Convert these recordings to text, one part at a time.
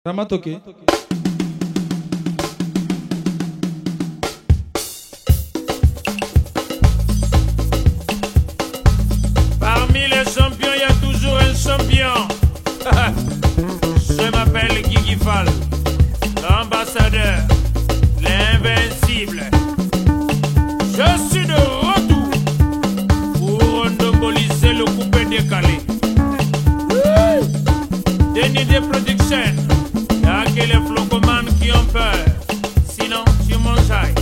Ramatoke. Parmi les champions, il y a toujours un champion. Je m'appelle Guigui Fall, l'ambassadeur, l'invincible. Je suis de retour pour endoboliser le coupé décalé. Denis de production, il n'y a que les flocomanes qui ont peur. Sinon, tu mangeailles.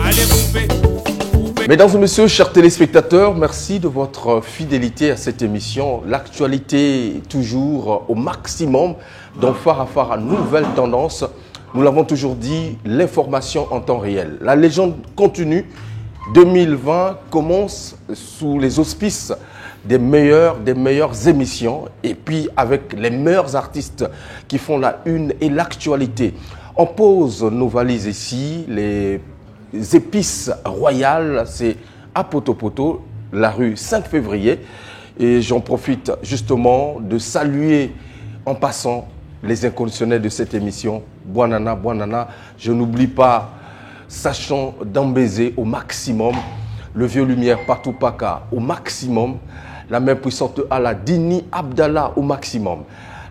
Allez, coupé. Mesdames et messieurs, chers téléspectateurs, merci de votre fidélité à cette émission. L'actualité toujours au maximum dans Phare à Phare, nouvelle tendance. Nous l'avons toujours dit, l'information en temps réel. La légende continue. 2020 commence sous les auspices des meilleures émissions et puis avec les meilleurs artistes qui font la une et l'actualité. On pose nos valises ici, les épices royales, c'est à Poto, la rue 5 février. Et j'en profite justement de saluer en passant les inconditionnels de cette émission. Buanana, je n'oublie pas Sachant d'Ambézé au maximum, le Vieux Lumière Patou Paka au maximum, la main puissante Allah Dini Abdallah au maximum.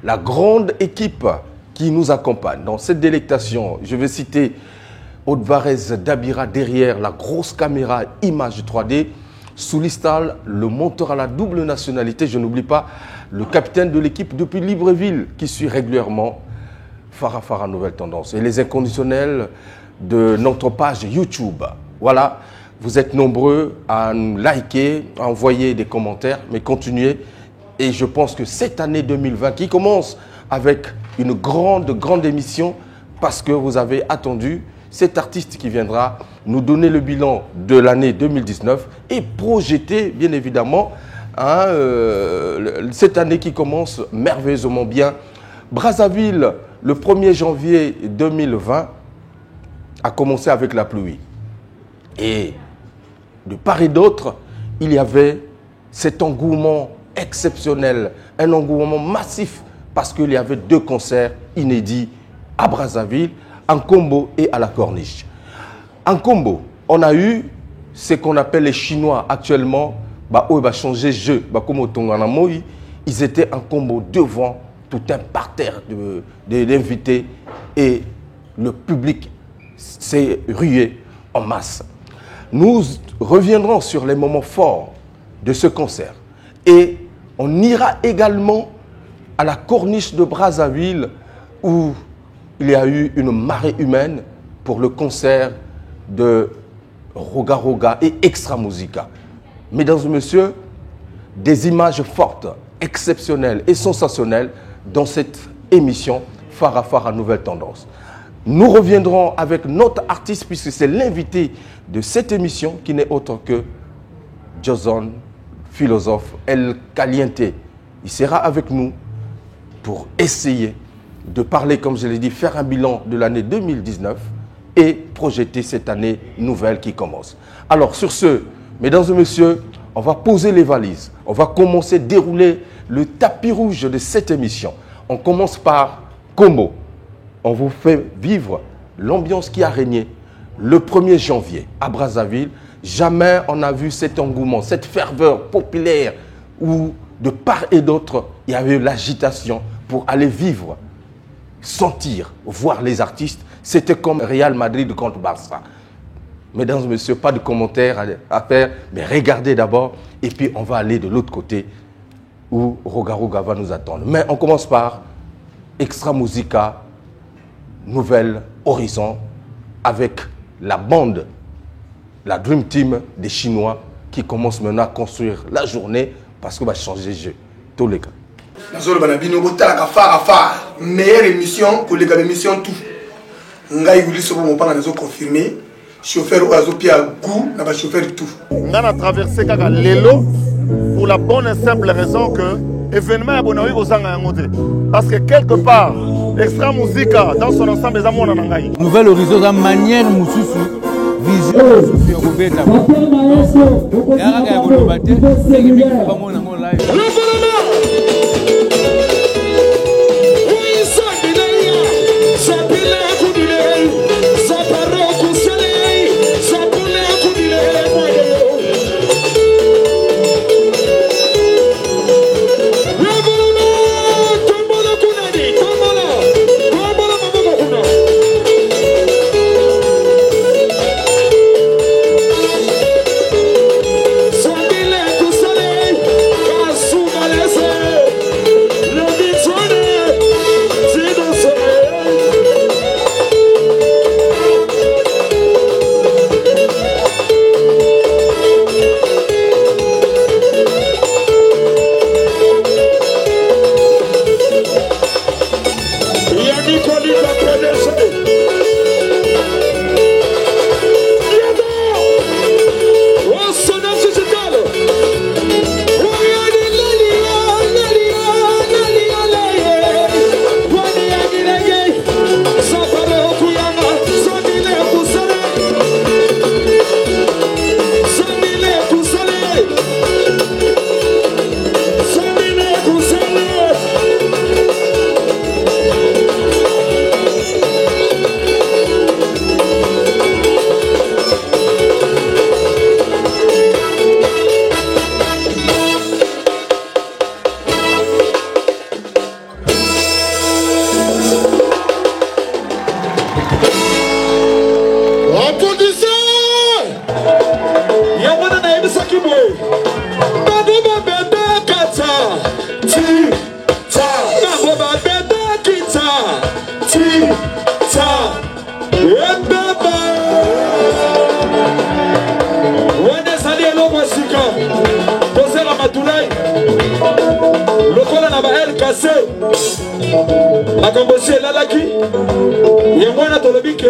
La grande équipe qui nous accompagne dans cette délectation, je vais citer Aude Varez Dabira derrière la grosse caméra image 3D, Soulistal, le monteur à la double nationalité, je n'oublie pas le capitaine de l'équipe depuis Libreville qui suit régulièrement Phare à Phare Nouvelle Tendance et les inconditionnels de notre page YouTube. Voilà, vous êtes nombreux à nous liker, à envoyer des commentaires, mais continuez. Et je pense que cette année 2020 qui commence avec une grande émission parce que vous avez attendu cet artiste qui viendra nous donner le bilan de l'année 2019 et projeter bien évidemment cette année qui commence merveilleusement bien. Brazzaville, le 1er janvier 2020, a commencé avec la pluie. Et de part et d'autre, il y avait cet engouement exceptionnel, un engouement massif, parce qu'il y avait 2 concerts inédits à Brazzaville, en Combo et à la Corniche. En Combo, on a eu ce qu'on appelle les Chinois actuellement, ils ont changé de jeu, ils étaient en Combo devant tout un parterre d'invités et le public s'est rué en masse. Nous reviendrons sur les moments forts de ce concert et on ira également à la Corniche de Brazzaville où il y a eu une marée humaine pour le concert de Roga Roga et Extra Musica. Mesdames et messieurs, des images fortes, exceptionnelles et sensationnelles dans cette émission Phare à Phare Nouvelle Tendance. Nous reviendrons avec notre artiste puisque c'est l'invité de cette émission qui n'est autre que Jason, philosophe El Caliente. Il sera avec nous pour essayer de parler, comme je l'ai dit, faire un bilan de l'année 2019 et projeter cette année nouvelle qui commence. Alors sur ce, mesdames et messieurs, on va poser les valises. On va commencer à dérouler le tapis rouge de cette émission. On commence par Combo. On vous fait vivre l'ambiance qui a régné le 1er janvier à Brazzaville. Jamais on n'a vu cet engouement, cette ferveur populaire où de part et d'autre, il y avait l'agitation pour aller vivre, sentir, voir les artistes. C'était comme Real Madrid contre Barça. Mesdames et messieurs, pas de commentaires à faire, mais regardez d'abord et puis on va aller de l'autre côté où Roga Roga va nous attendre. Mais on commence par Extra Musica, Nouvelle Horizon, avec la bande, la Dream Team des Chinois qui commence maintenant à construire la journée parce qu'on va changer de jeu. Tous les cas. Meilleure émission que les émissions tout. Ngai Willy Sobo mon parent nous confirmé. Chauffeur Oazopia goût n'a pas chauffeur tout. On a traversé Kaka Lelo pour la bonne et simple raison que événement est bon à parce que quelque part Extra Musica dans son ensemble des amours nangai. Nouvelle Horizon de manière mususu vision sur Robeta. Ya ga ya ko baté, c'est que pas mon live. se makambosi elalaki yango wana tolobi ke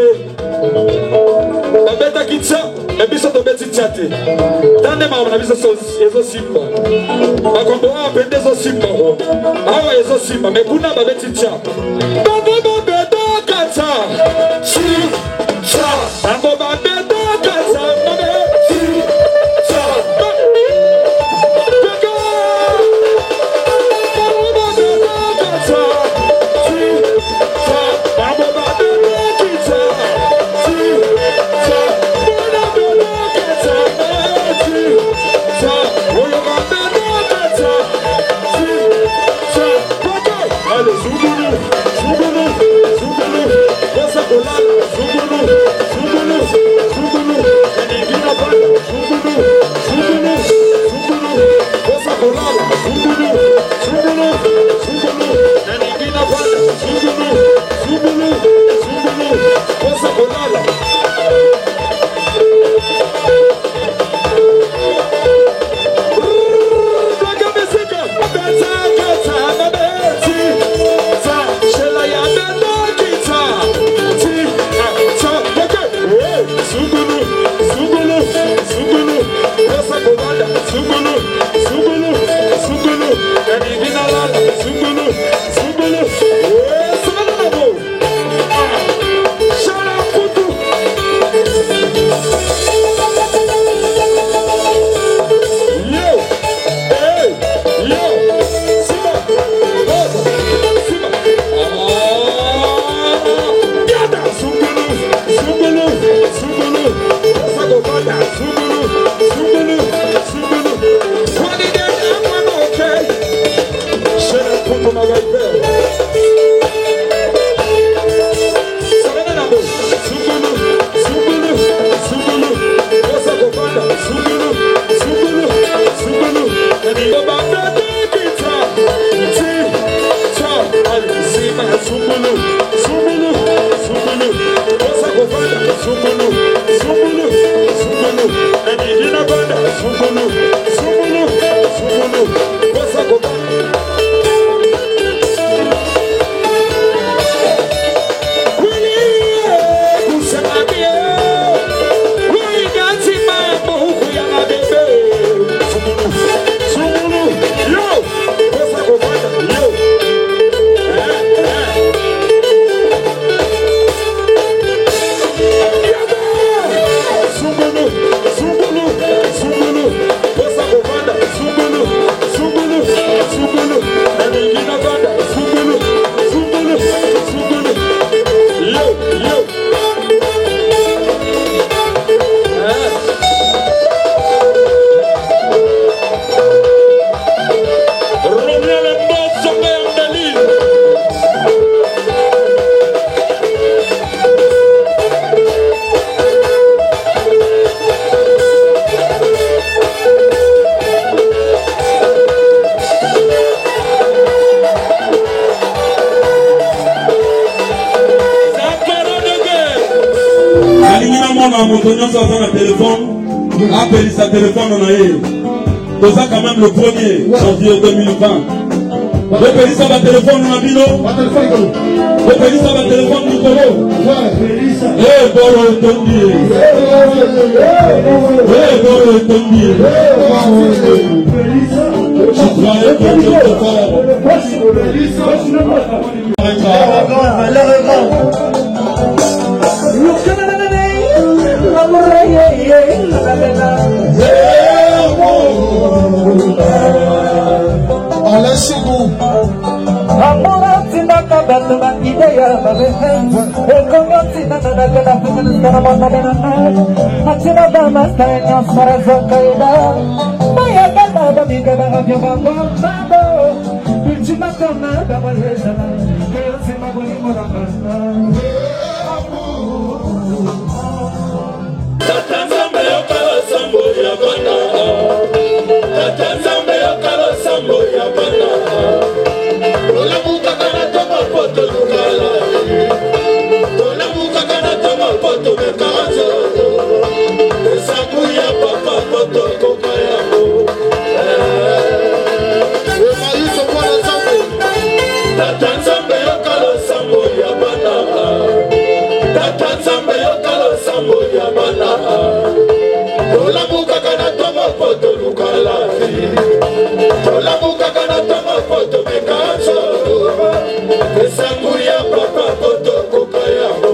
babetaki tya me biso tobeti tya te tande makambo na biso ezosimba makambo awa pende ezosimba awa ezosimba me kuna babeti tya bango babetaka tya bango babetaka tya Appelle sa téléphone en aïe. C'est ça quand même le 1er janvier 2020. Le pays ça va téléphone en abino. Le pays ça va téléphone Nicolo. Eh Boro Tondi. Eh Boro Tondi. Je croyais que tu étais fort. Papa, Tata Nzambe yokala sambo ya bana. Tata Nzambe yokala sambo ya bana. Tola muka kana toma foto lukala fi. Tola muka kana toma foto mekanzo. Pesangu ya papa foto kokaya ho.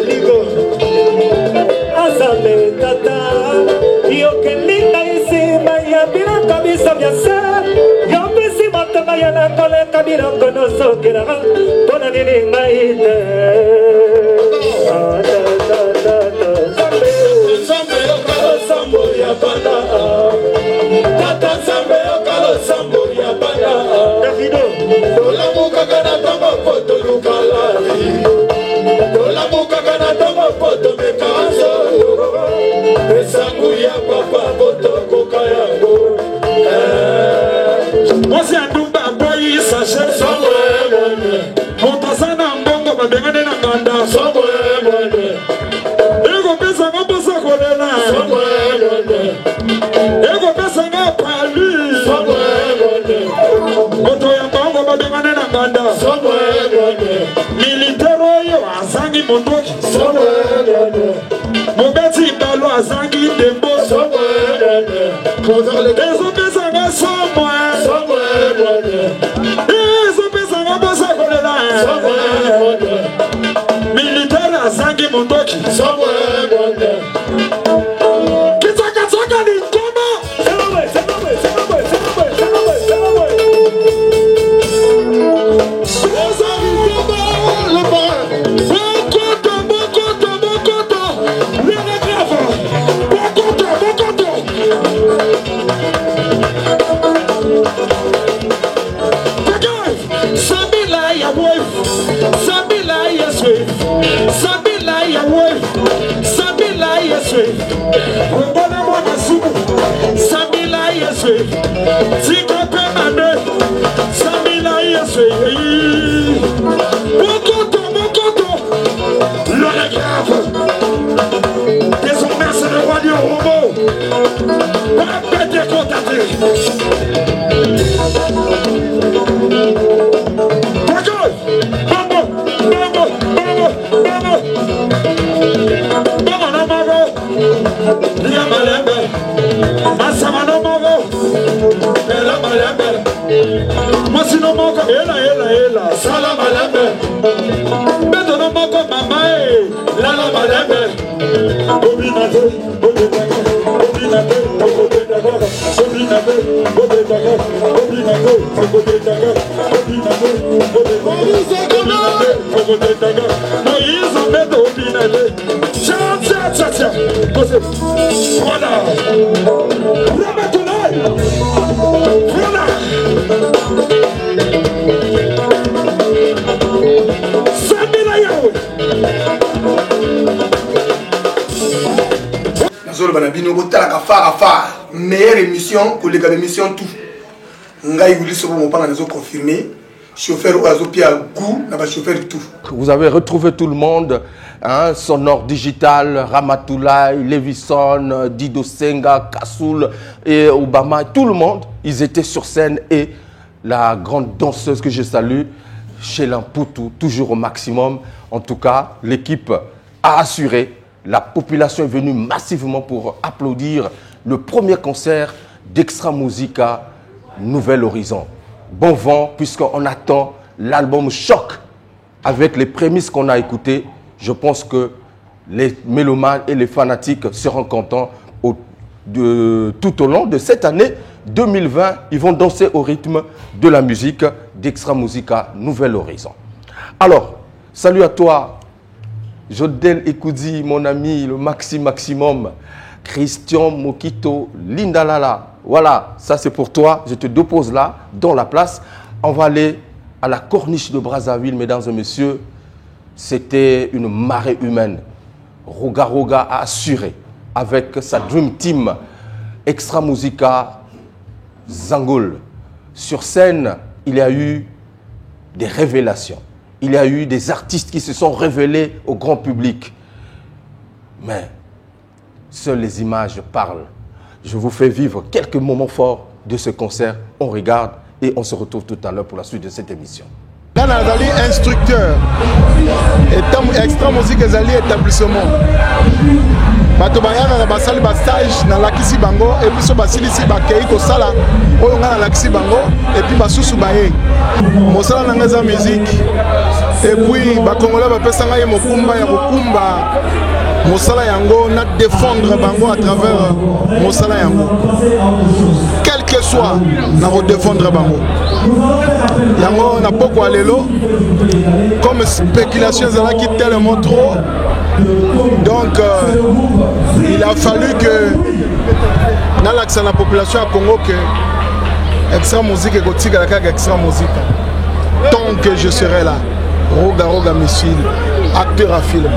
Ligo Azame tata Yokelinda isima ya bila kabisa vyasa Yopisi matama ya nakole kabila kono sokira Tona nini maite Zambe yokalo sambo ya bana Tata zambe yokalo sambo ya bana Davido Tola muka kana tama foto lukala Tola muka kana tama foto mekanzo Pesangu ya papa foto kokaya go Mwasi andumba boyi sashe Somwe mwene Montazana mbongo babengane na nganda Somwe mwene Ego pesa ngabosa kolela Somwe mwene Ego pesa ngapali Somwe mwene Moto ya mbongo babengane na nganda Somwe mwene Militero yo azangi mondoki Somwe mwene Mobeti balo azangi dembo Somwe mwene Ezo pesa nga somwe Somwe mwene Ezo pesa ngabosa kolela Somwe mwene Militero azangi mondoki Somwe mwene Kitaka taka ni ngoma Selawe, selawe, selawe, selawe, selawe, selawe Selawe le bar Bokoto, bokoto, bokoto Le regrave Bokoto, bokoto Tagay Sabila ya wife Sabila ya swift Sabila ya wife Sabila ya swift Mbona mwana sumu Sabila ya swift Tika pemane Sabila ya swift Bokoto, bokoto Le regrave Désormais c'est le roi du robot Pas péter contacté Tagay Bambo, bambo, bambo, bambo Bambo no mago Lia malembe Masama no mago Ela malembe Masi no mago Ela, ela, ela Sala malembe Beto no mago mama Lala malembe Obinate, obinate, obinate, obinate, obinate, obinate, obinate, Moïse Beto obinate Tiens, tiens, tiens, tiens Voilà Rabatulai Voilà Samila Yahweh Nazolo banabino botalaka fara meilleure émission pour les gars émission tout ngai wuli sobo mopanga nazo confirmer chauffeur oazo pia goût na ba chauffeur tout. Vous avez retrouvé tout le monde, hein, Sonore Digital, Ramatoulaye, Levison, Dido Senga, Kassoul et Obama, tout le monde, ils étaient sur scène et la grande danseuse que je salue, Sheila Poutou, toujours au maximum. En tout cas, l'équipe a assuré. La population est venue massivement pour applaudir le premier concert d'Extra Musica Nouvel Horizon. Bon vent, puisqu'on attend l'album Choc. Avec les prémices qu'on a écoutées, je pense que les mélomanes et les fanatiques seront contents tout au long de cette année 2020. Ils vont danser au rythme de la musique d'Extra Musica Nouvel Horizon. Alors, salut à toi, Jodel Ekoudi, mon ami, le maximum, Christian Mokito, Linda Lala. Voilà, ça c'est pour toi. Je te dépose là, dans la place. On va aller à la corniche de Brazzaville, mesdames et messieurs. C'était une marée humaine. Roga Roga a assuré avec sa Dream Team, Extra Musica Zangol. Sur scène, il y a eu des révélations. Il y a eu des artistes qui se sont révélés au grand public. Mais seules les images parlent. Je vous fais vivre quelques moments forts de ce concert. On regarde et on se retrouve tout à l'heure pour la suite de cette émission. Là, nazali instructeur. Extra musique ezali établissement. Bato bayana na basali ba stage na lakisi bango et puis so basilisi bakei ko sala oyo nga na lakisi bango et puis basusu baye. Mosala na ngeza musique et puis ba Congolais ba pesa ngai mokumba ya kokumba mosala yango na défendre bango à travers mosala yango. Quel que soit na ko défendre bango. Yango na poko alelo comme spéculation ezalaki tellement trop. Donc il a fallu que dans l'accès à la population à Congo que extra musique et gothique à la extra musique. Tant que je serai là, roga missile, acteur à film.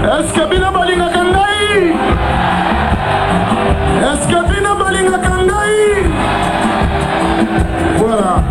Est-ce que Bina Balinga Kangai? Est-ce que Bina Balinga Kangai? Voilà.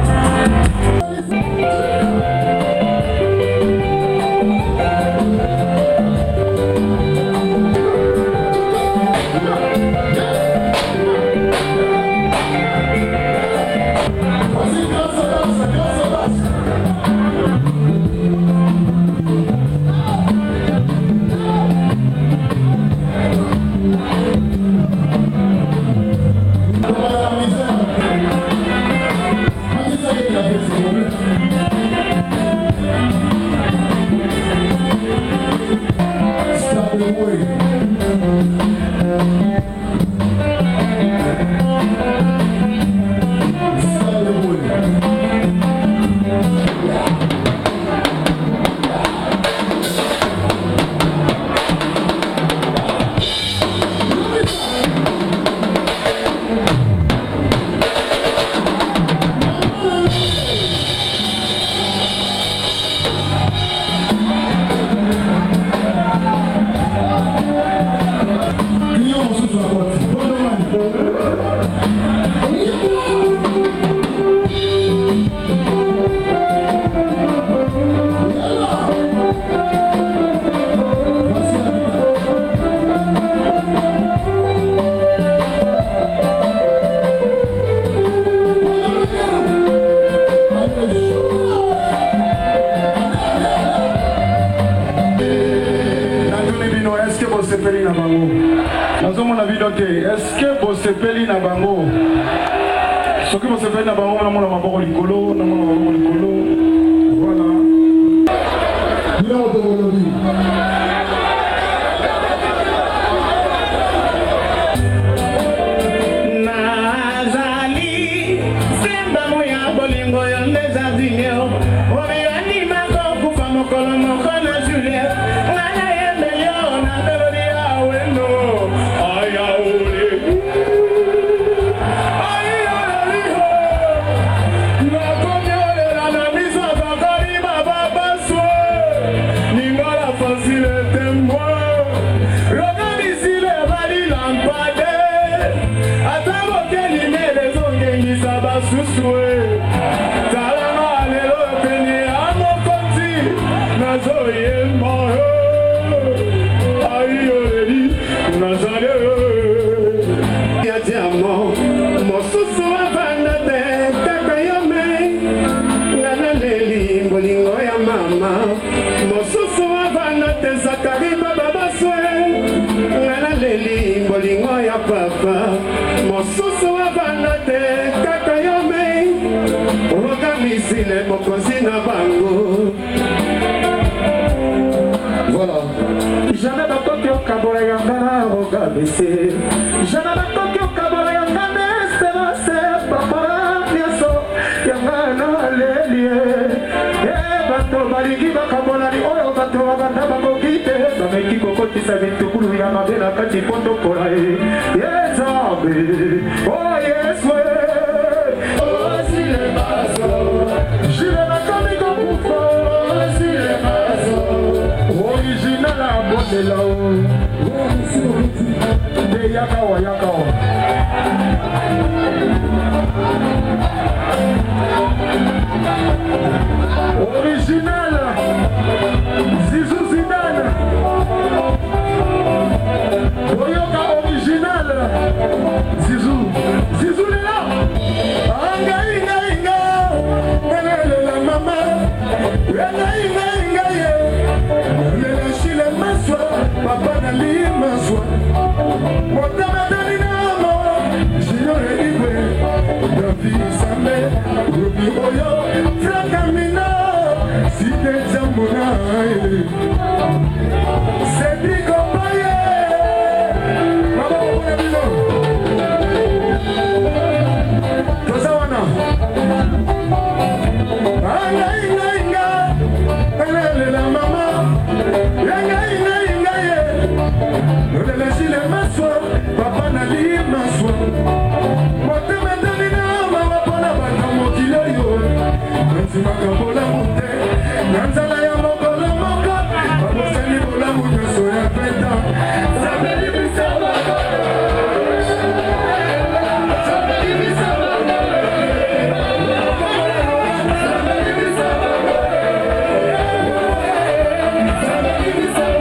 Est-ce que vous sepeli na bango? Ce que vous sepeli na bango, na mona maboko likolo, na mona Voilà. Jamais pas Tokyo Kabora Yangana Rogabese. Jamais pas Tokyo Kabora Yangana Sebase Papa Yaso Yangana Lelie. Bato Baligi Bakabolari Oyo Bato Waganda Bakokite. Bameki Kokoti Savitukuru Yamabela Kati Poto Korae. Yes, Abe. Oh, yes, way. Oh, si le baso. J'irai comme il comprend. Si le baso. Original à bonne là-haut. De Yakawa, Yakawa. Original Zizou Zidane. Boyoka original Zizou. Zizou est là. Anga inga inga. Elle la maman. Anga inga inga ye. Le chile maswa. Papa nali maswa. Motama dani namo. J'irai libre. David Samé. Rubi Oyo. Frakamina. Si t'es Zambona. Cédric Opaye. Maman, on est vivant. Tozawana. Anga inga inga. Elle la maman. Anga inga inga ye. Le chile maswa. Papa nali maswa. Motema dani namo. Mapona bata mokile yo. Nansi makabola mute. Nanzala ya mokolo moko. Babosani bola munyoso ya peta. Sabeli bisaba. Sabeli bisaba. Sabeli bisaba. Sabeli bisaba.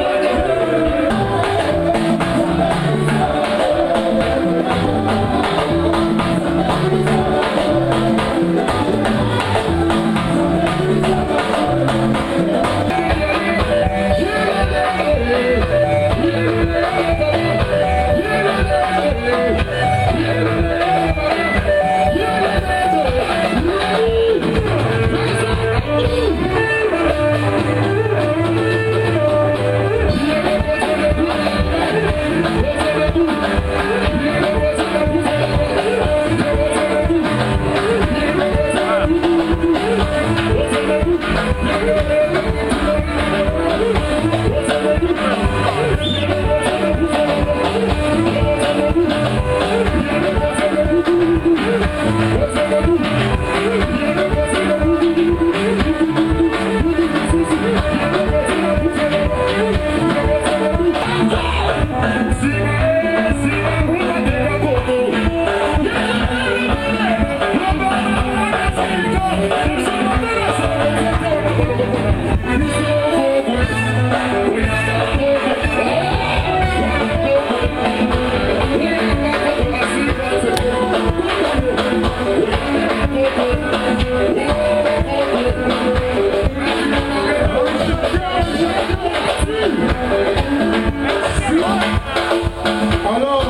Alors,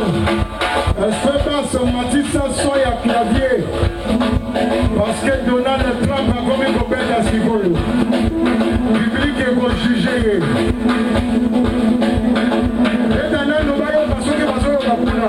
est-ce que ce Matissa soit à clavier? Parce que Donald Trump a commis une bête à ce niveau. Le public est jugé. Et Daniel, nous voyons parce que nous avons la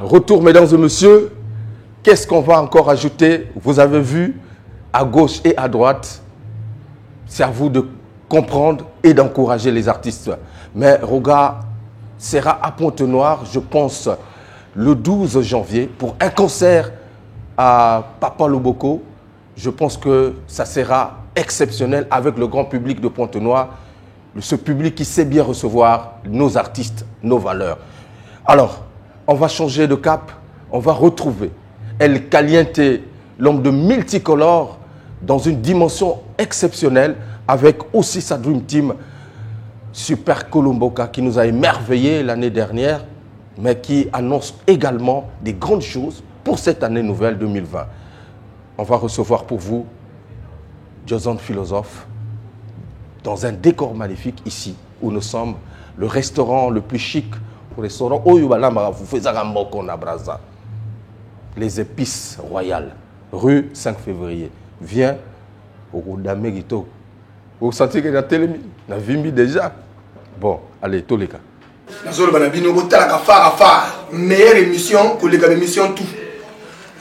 Retour, mesdames et messieurs. Qu'est-ce qu'on va encore ajouter? Vous avez vu, à gauche et à droite, c'est à vous de comprendre et d'encourager les artistes. Mais Roga sera à Pointe-Noire, je pense, le 12 janvier, pour un concert à Papa Loboko. Je pense que ça sera exceptionnel avec le grand public de Pointe-Noire, ce public qui sait bien recevoir nos artistes, nos valeurs. Alors, on va changer de cap, on va retrouver El Caliente, l'homme de multicolore, dans une dimension exceptionnelle, avec aussi sa Dream Team, Super Colomboka, qui nous a émerveillés l'année dernière, mais qui annonce également des grandes choses pour cette année nouvelle 2020. On va recevoir pour vous Jozon Philosophe, dans un décor magnifique ici, où nous sommes, le restaurant le plus chic, le restaurant Oyubalamba, vous faites un moko na Braza. Les épices royales, rue 5 février. Viens au Rodamegito. Vous sentez que la télé, la vimbi déjà. Bon, allez, tous les cas. Meilleure émission que les émissions tout.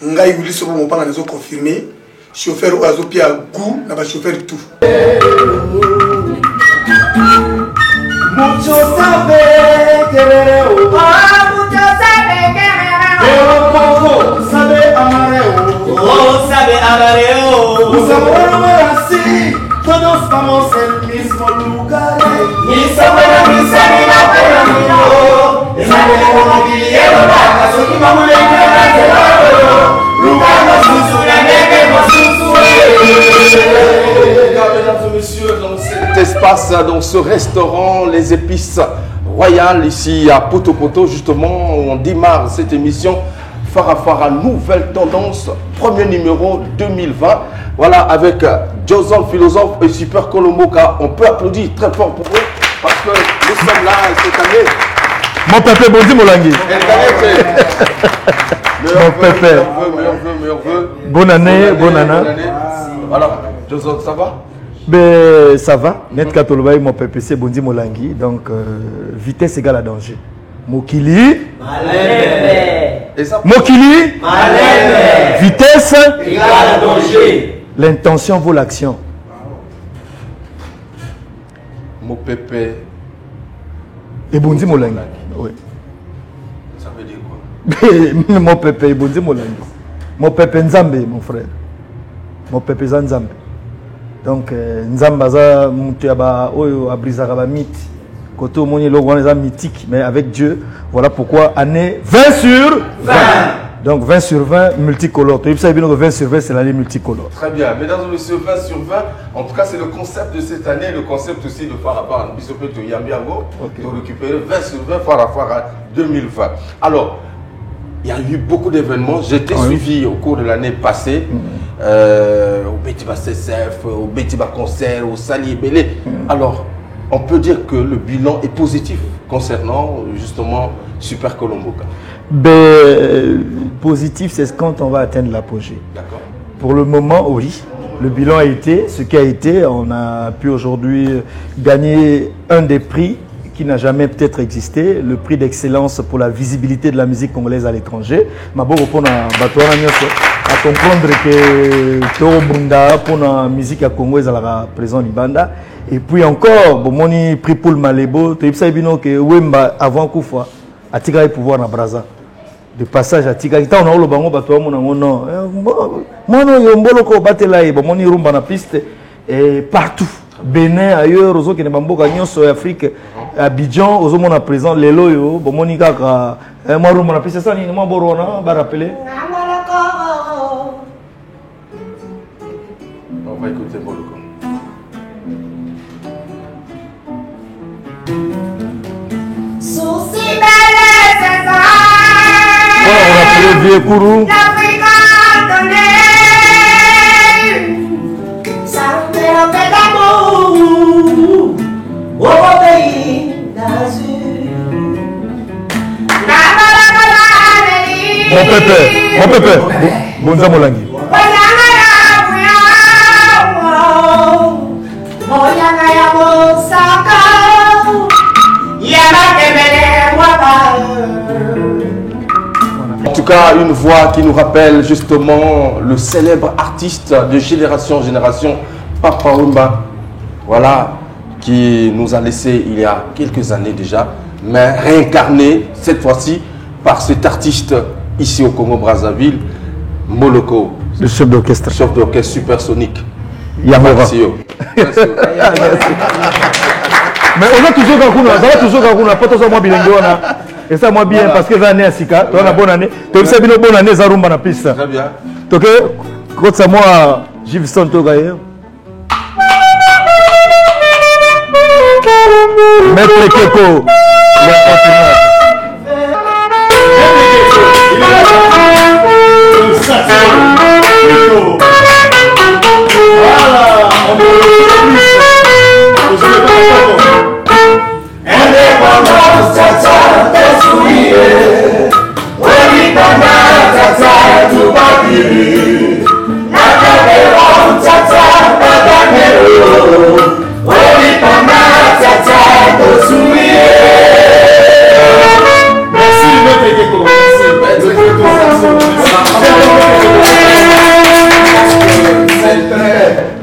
Ngai Wuli Sobo mon panga nazo confirmé. Chauffeur ou azopia goût na ba chauffeur tout. Mucho sabe querer o mucho sabe querer pero poco sabe amar sabe amar así todos vamos al mismo lugar y sabe la pena y sabe como quiero la casa y vamos a ir a lugar nos Mesdames et messieurs, dans cet espace, dans ce restaurant, les épices royales, ici à Poto Poto, justement, on démarre cette émission Farafara, nouvelle tendance, premier numéro 2020. Voilà, avec Jozon Philosophe et Super Colomboka. On peut applaudir très fort pour eux, parce que nous sommes là cette année. Mon pépé, Bondi Molangi. Mon pépé. Meilleur vœu. Bonne année, bonne année. Voilà, Jozon, ça va? Ben, ça va. Net Katolobaï, mon pépé, c'est Bondi Molangi. Donc, vitesse égale à danger. Mokili. Mokili. Vitesse égale à danger. L'intention vaut l'action. Mon pépé. Et Bondi Molangi. Oui. Ça veut dire quoi? Mon pépé, Bondi Molangi. Mon pépé Nzambe, mon frère. Mon pépé Nzambe. Donc, Nzambe, il y a un mythe. Côté au monde, il mythique, mais avec Dieu, voilà pourquoi année 20 sur 20. Donc 20 sur 20 multicolore. Tu sais bien que 20 sur 20 c'est l'année multicolore. Très bien, mesdames et messieurs, 20 sur 20, en tout cas c'est le concept de cette année, le concept aussi de Farafara Bisopeto Yambiango, de récupérer 20 sur 20 Farafara 2020. Alors, il y a eu beaucoup d'événements, j'ai été suivi au cours de l'année passée, au Betiba CCF, au Betiba Concert, au Sali Belé. Alors, on peut dire que le bilan est positif concernant justement Super Colomboka. Ben, positif, c'est quand on va atteindre l'apogée. D'accord. Pour le moment, oui. Le bilan a été ce qui a été. On a pu aujourd'hui gagner un des prix qui n'a jamais peut-être existé, le prix d'excellence pour la visibilité de la musique congolaise à l'étranger. Ma bon répondre à comprendre que Torobunda pour la musique congolaise à la présence Libanda. Et puis encore, bon, mon prix pour le Malébo, tu sais bien que Wemba avant Koufa a tiré pouvoir na Braza. De passage à Tika, on a eu le bango bateau mon non. Moi non yombolo ko batela e bon mon rumba na piste et partout. Bénin ailleurs aux qui ne bamboka nyonso Afrique Abidjan aux mon présent lelo yo bon mon kaka moi rumba na piste ça ni moi borona ba rappeler. On va écouter Boloko. Souci belle c'est ça. On a appelé vieux Kourou. L'Afrique donnée. Ça fait un peu d'amour. Au pays d'azur. Mon pépé. Bonza Molangi. En tout cas, une voix qui nous rappelle justement le célèbre artiste de génération en génération, Papa Wemba. Voilà, qui nous a laissé il y a quelques années déjà, mais réincarné cette fois-ci par cet artiste ici au Congo-Brazzaville, Moloko. Le chef d'orchestre. Chef d'orchestre supersonique. Yamora. Merci. Mais on a toujours Gaguna, ça va toujours Gaguna, pas toujours moi bilingue. Et ça moi bien parce que j'ai année à Sika, tu as une bonne année. Tu as une bonne année, ça rumba na piste. Très bien. Ok, quand ça moi, Givson Togaye. Maître Keko.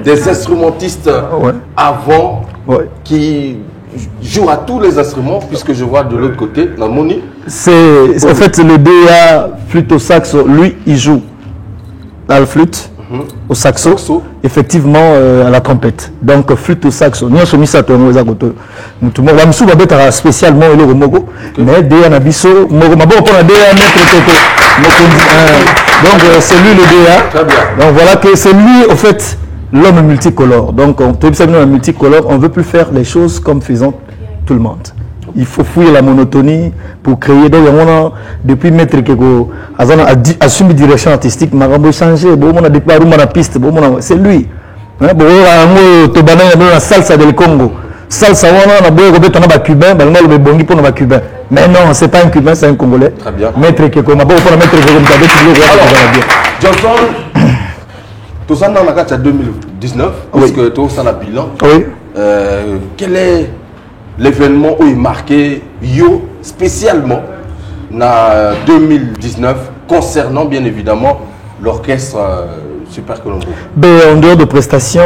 Des instrumentistes avant qui jouent à tous les instruments, puisque je vois de l'autre côté, la Moni. C'est en fait le DA flûte au saxo, lui il joue à la flûte, au saxo, effectivement à la trompette. Donc flûte au saxo. Nous sommes mis ça tout le monde. Nous sommes spécialement le Mogo, mais DA Nabiso, Mogo, ma bonne pour la DA mettre donc c'est lui le DA. Très bien. Donc voilà que c'est lui en fait. L'homme multicolore. Donc, on multicolore, on ne veut plus faire les choses comme faisant tout le monde. Il faut fouiller la monotonie pour créer. Donc, depuis Maître Keko, assume direction artistique, on a changé, on a déclaré la piste, c'est lui. La salsa del Congo. Salsa, on a beau remettre un cubain, on a le bongi pour un cubain. Mais non, ce n'est pas un cubain, c'est un Congolais. Très bien. Maître Keko, on a beau pour Maître Keko, Johnson. Tout ça dans la carte à 2019, parce que tout ça a bilan. Oui. Quel est l'événement où il marquait Yo spécialement en 2019 concernant bien évidemment l'orchestre Super Colombo? En dehors de prestations,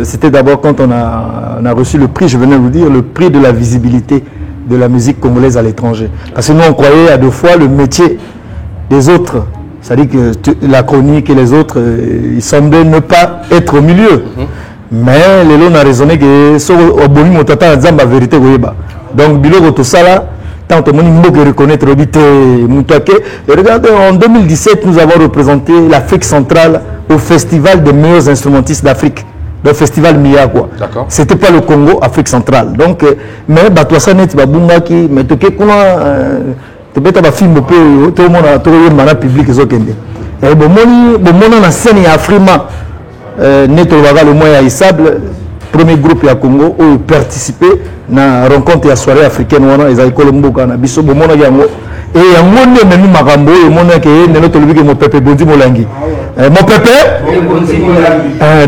c'était d'abord quand on a reçu le prix, je venais de vous dire, le prix de la visibilité de la musique congolaise à l'étranger. Parce que nous on croyait à deux fois le métier des autres. C'est-à-dire que la chronique et les autres, ils semblaient ne pas être au milieu. Mais les lots ont raisonné que ce boni motata la vérité. Donc, bilo tout ça là, tant que monde reconnaître l'obité Moutake. Et regardez, en 2017, nous avons représenté l'Afrique centrale au Festival des meilleurs instrumentistes d'Afrique. Le festival Mia quoi. C'était pas le Congo, Afrique centrale. Donc, mais Batouassa net babunga qui, mais toke kuna. Peut-être un film tout le monde a trouvé le public et bon na scène ya Afrima neto le moyen isable premier groupe ya Congo où participer na rencontre ya soirée africaine wana ezali Colombo kana biso bomona yango et yango ne memi makambo et mona ke nelo to libike mo Pepe Bonzi Molangi mon Pepe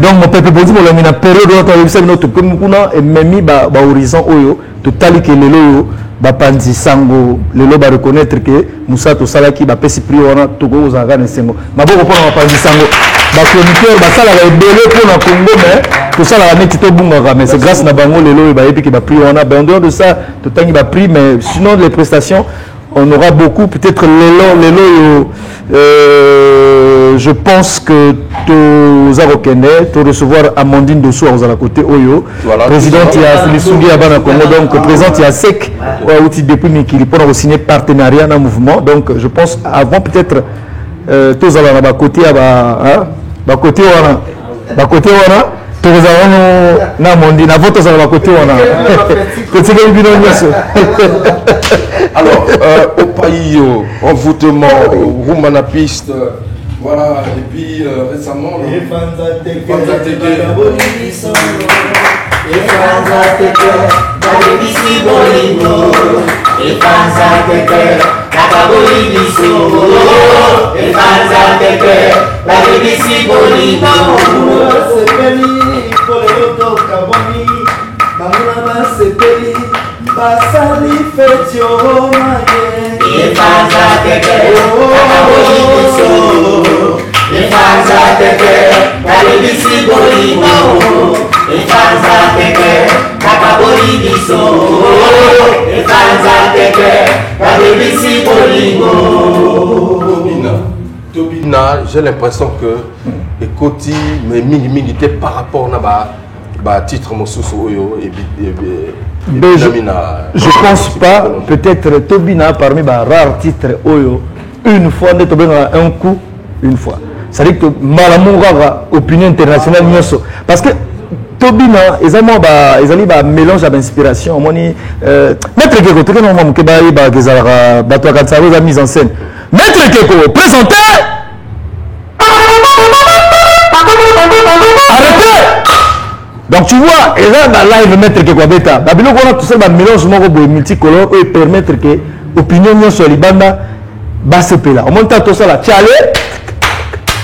donc mon Pepe Bonzi Molangi na période où on a notre kuna et memi ba horizon oyo to tali ke lelo bapanzi sango lelo ba reconnaître que Moussa to salaki ba pesi prix wana to go za gane sengo maboko pona bapanzi sango ba chroniqueur ba sala ba ebele pona Congo mais to sala neti to bunga mais c'est grâce na bango lelo ba epi que ba prix wana en dehors de ça to tangi ba prix mais sinon les prestations on aura beaucoup peut-être lelo je pense que tu as recevoir Amandine Dosso à la côté Oyo, présidente il y a Lissungi Abana Congo, donc présente il y a SEC, depuis qui répond au signer partenariat dans le mouvement, donc je pense avant peut-être tous à la côté à côté alors au pays envoûtement rumba na piste Voilà, et puis récemment, Basali fetio maye Ifanza teke Akabolibiso Ifanza teke Kalibisi bolimo Ifanza teke Akabolibiso Ifanza teke Kalibisi bolimo Tobina, j'ai l'impression que Ekoti, mais mingi était par rapport à titre Mosusu Oyo et je pense pas, peut-être Tobina parmi les rares titres Oyo, une fois, un coup, une fois. C'est-à-dire que Malamoura, opinion internationale, parce que Tobina, ils ont un mélange d'inspiration. Maître Keko, tu as mise en scène. Maître Keko, présentez. Arrêtez. Donc tu vois, et là, dans live, mettre que quoi bêta. Babylone, on a tout ça, un mélange multicolore et permettre que l'opinion sur les bandes basse là. On monte tout ça là, tchale,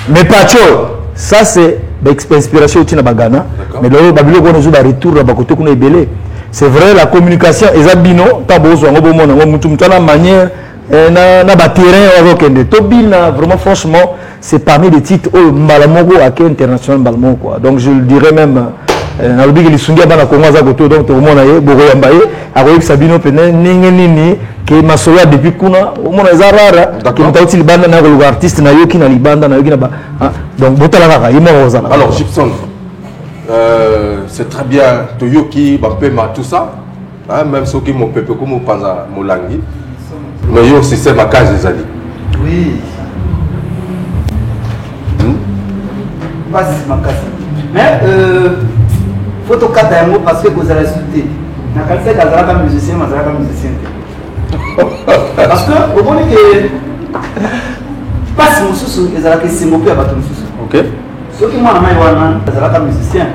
mais pas chaud. Ça c'est l'inspiration au Bagana. Mais là, Babylone, on a joué un retour à côté qu'on est belé. C'est vrai, la communication, ils ont bino, t'as besoin, on a une manière, na terrain avec Tobina, vraiment franchement, c'est parmi les titres où Malamogo a été international Malamogo quoi. Donc je le dirais même. Na lobi li sungia bana ko mwaza goto donc to mona ye boko yamba ye akoyi sabino pene ningi nini ke masoya depuis kuna mona zarara ke mtauti libanda na ko artiste na yoki na libanda na yoki na ba donc botala kaka yima ozana. Alors Gibson, c'est très bien to yoki ba pema tout ça hein, même ceux qui mon pepe comme panza molangi mais yo c'est ma case des ali. Oui. Pas c'est ma case. Mais faut que tu aies un mot parce que vous allez insulter. Je ne sais pas si musicien, mais je musicien. Parce que, au moment que pas si mon sous, ils allaient se moquer à ton sous. Ok. Ceux qui m'ont amené, ils allaient musicien.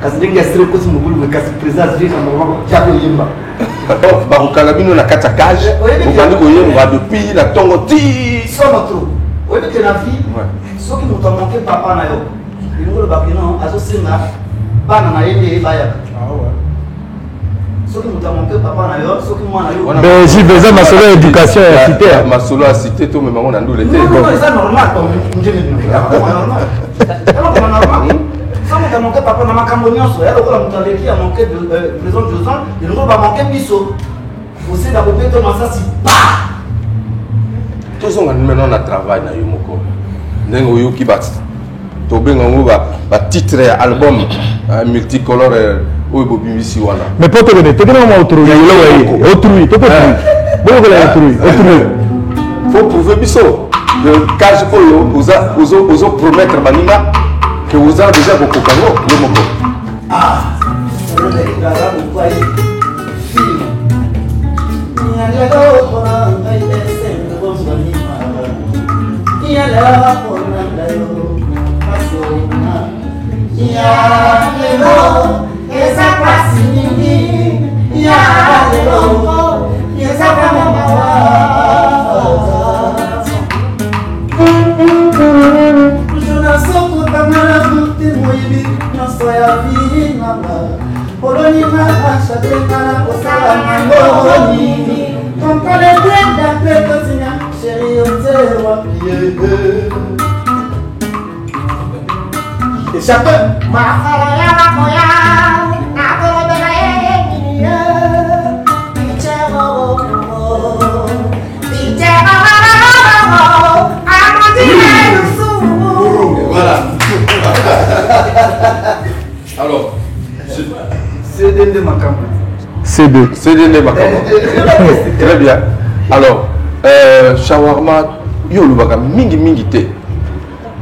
Quand ils disent que c'est un mobile, quand ils présentent, ils disent Barukalabino na katakage, on va depuis la tongoti. Somme trop. Oui, mais que la vie, ceux qui m'ont manqué papa na yo, ils m'ont le bakino, associé na. Pas dans la vie, ceux qui m'ont manqué papa na yo, ceux qui m'ont manqué. Mais j'ai besoin de ma solo éducation à citer. Ma solo à citer, tout, mais maman, on a nous l'été. Non, c'est normal. C'est normal. Ça m'a manqué papa na macambonion, so elle a manqué a manqué de prison de 2 ans, il nous va manquer biso. Vous savez la copie de ça si pas. Tous on maintenant on travail na yo moko. Nengo yo ki bat. To benga ngo ba titre album multicolore o bobimisi wana. Mais pas te donner, te donner moi autrui, autrui, to autrui. Bon que la autrui. Faut prouver biso. Le cage oyo ozo promettre banina que vous avez déjà beaucoup de temps. Ah, c'est le déclarant au foyer. Fille. Il y a les gars pour un bail de scène de bon soignement. Il y a les gars pour un bail de il y a les gars et ça passe mini. Il y a les gars et ça va Voilà. Alors, CD de Macambo. CD de Macambo. Très bien. Alors, shawarma, yo le baka mingi te.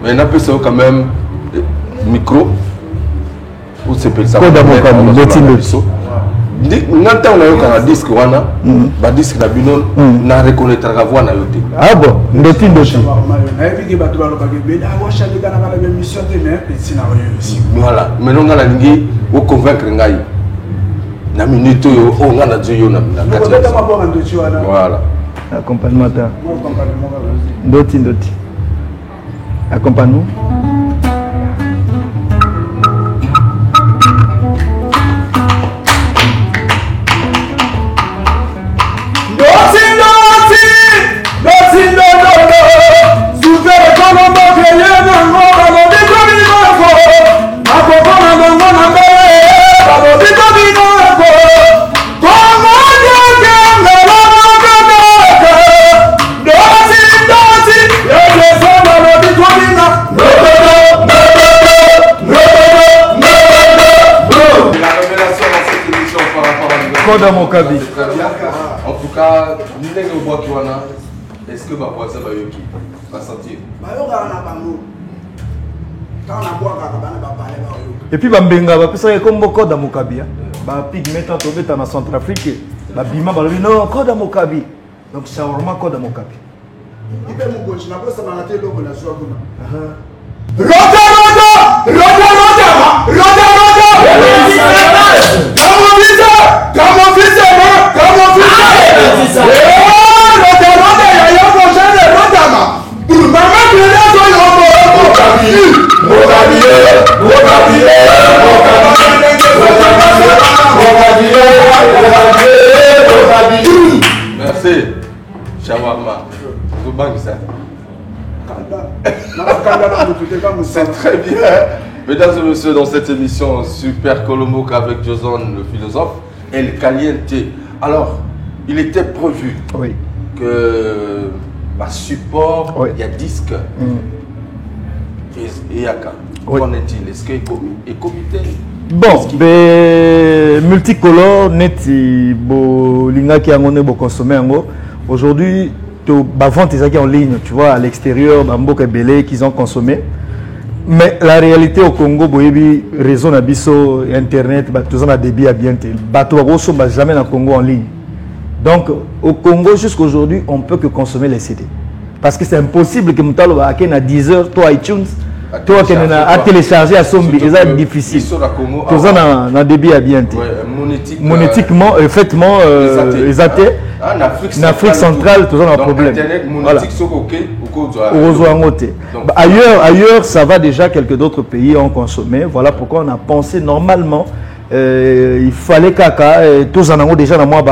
Mais on appelle ça quand même micro. Ou c'est ça. Nanta on a eu un disque wana, ba disque na bino na reconnaître la voix na yote. Ah bon, ndoti. Voilà, maintenant on a lingi o convaincre ngai. Na minute yo o ngana dio na. Voilà. Accompagnement. Ndoti. Accompagne-nous. Koda Mokabi. En tout cas, est-ce que ma voix ça va sentir? Et puis Bambenga va penser comme Koda Mokabi. Ba pigment en tombé dans la Centrafrique. Ba bima ba non Koda Mokabi. Donc c'est vraiment Koda Mokabi. Il peut me gauche, na pas ça na télé ko na joie kuna. Merci. Shawarma. C'est très bien. Mesdames et messieurs, dans cette émission Super Colombo avec Joson le philosophe et le Caliente. Alors, il était prévu que par support, il y a disque et Yaka. Qu'en est-il? Est-ce qu'il est comité? Bon, multicolore, neti, bo linga qui a consommé aujourd'hui. La vente est en ligne, tu vois, à l'extérieur, dans beaucoup de belé qu'ils ont consommé. Mais la réalité au Congo, boyebi réseau nabiso internet, tout ça a débit à bien tel. Bateau jamais dans le Congo en ligne. Donc au Congo jusqu'à aujourd'hui, on peut que consommer les CD. Parce que c'est impossible que Moutalo a 10 heures, toi iTunes, toi qui a téléchargé à Sombi, c'est difficile. Tout ça a débit à bien tel. Monétiquement, effectivement, les athées. En Afrique centrale, tout ça a un problème. Voilà. Ailleurs, ça va déjà, quelques d'autres pays ont consommé. Voilà pourquoi on a pensé normalement, il fallait que tous en ont déjà dans mois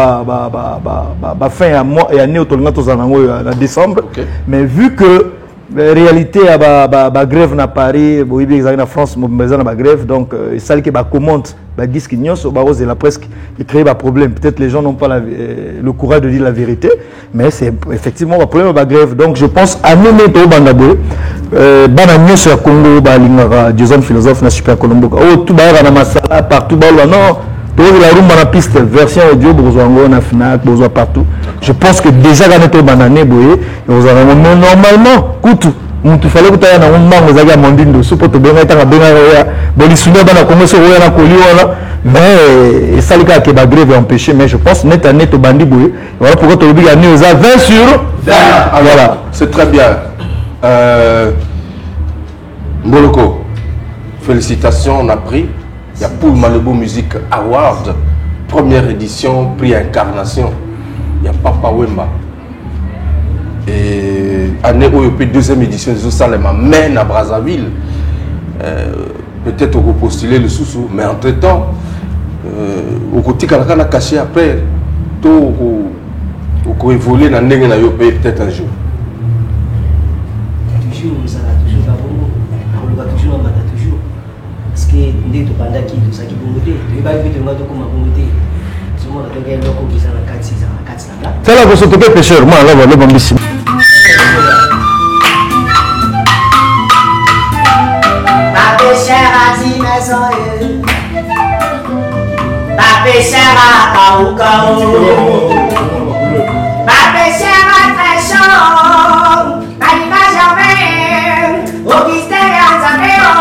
fin à mois et année autour en décembre. Mais vu que la réalité la grève na Paris, en France, la grève, donc ça qui commande disque c'est la presse qui crée un problème. Peut-être les gens n'ont pas le courage de dire la vérité, mais c'est effectivement un problème de la grève. Donc je pense à nous mettre au Bandabé, Bananier sur le Congo, Jason philosophe, na Super Colombo, tout na Masala, partout, non, la roue dans la piste, version audio, Bozoango, na Fnac, Bozoa partout. Je pense que déjà dans notre Bananier, normalement, Koutou. Il fallait que tu aies un manque de mandine de soupe, tu as mais ça qui est grève empêché. Mais je pense net à net au bandit. Voilà pourquoi tu as gagné aux 20 sur. Voilà. C'est très bien. Moloko, félicitations, on a pris. Il y a Poul Malibu Music Award, première édition, prix Incarnation. Il y a Papa Wemba. Et année OEP deuxième édition de Salem mène à Brazzaville. Peut-être on peut postuler le sous-sous, mais entre-temps, au côté qu'on a caché après, tout au évoluer dans le peut-être un jour. Toujours, ça va toujours pas bon. On va toujours en battre toujours. Parce que dès que pendant qui tout ça qui peut monter, tu vas vite demander comment monter. Tout le monde a gagné le coup qui s'en a 4 6 ans, 4 là. C'est là que se toque pêcheur, moi là le bambissi. Ma pêcheur a dit maison. Ma pêcheur a kaou. Ma pêcheur a très chaud. Ma image jamais. Au mystère à Zaméo.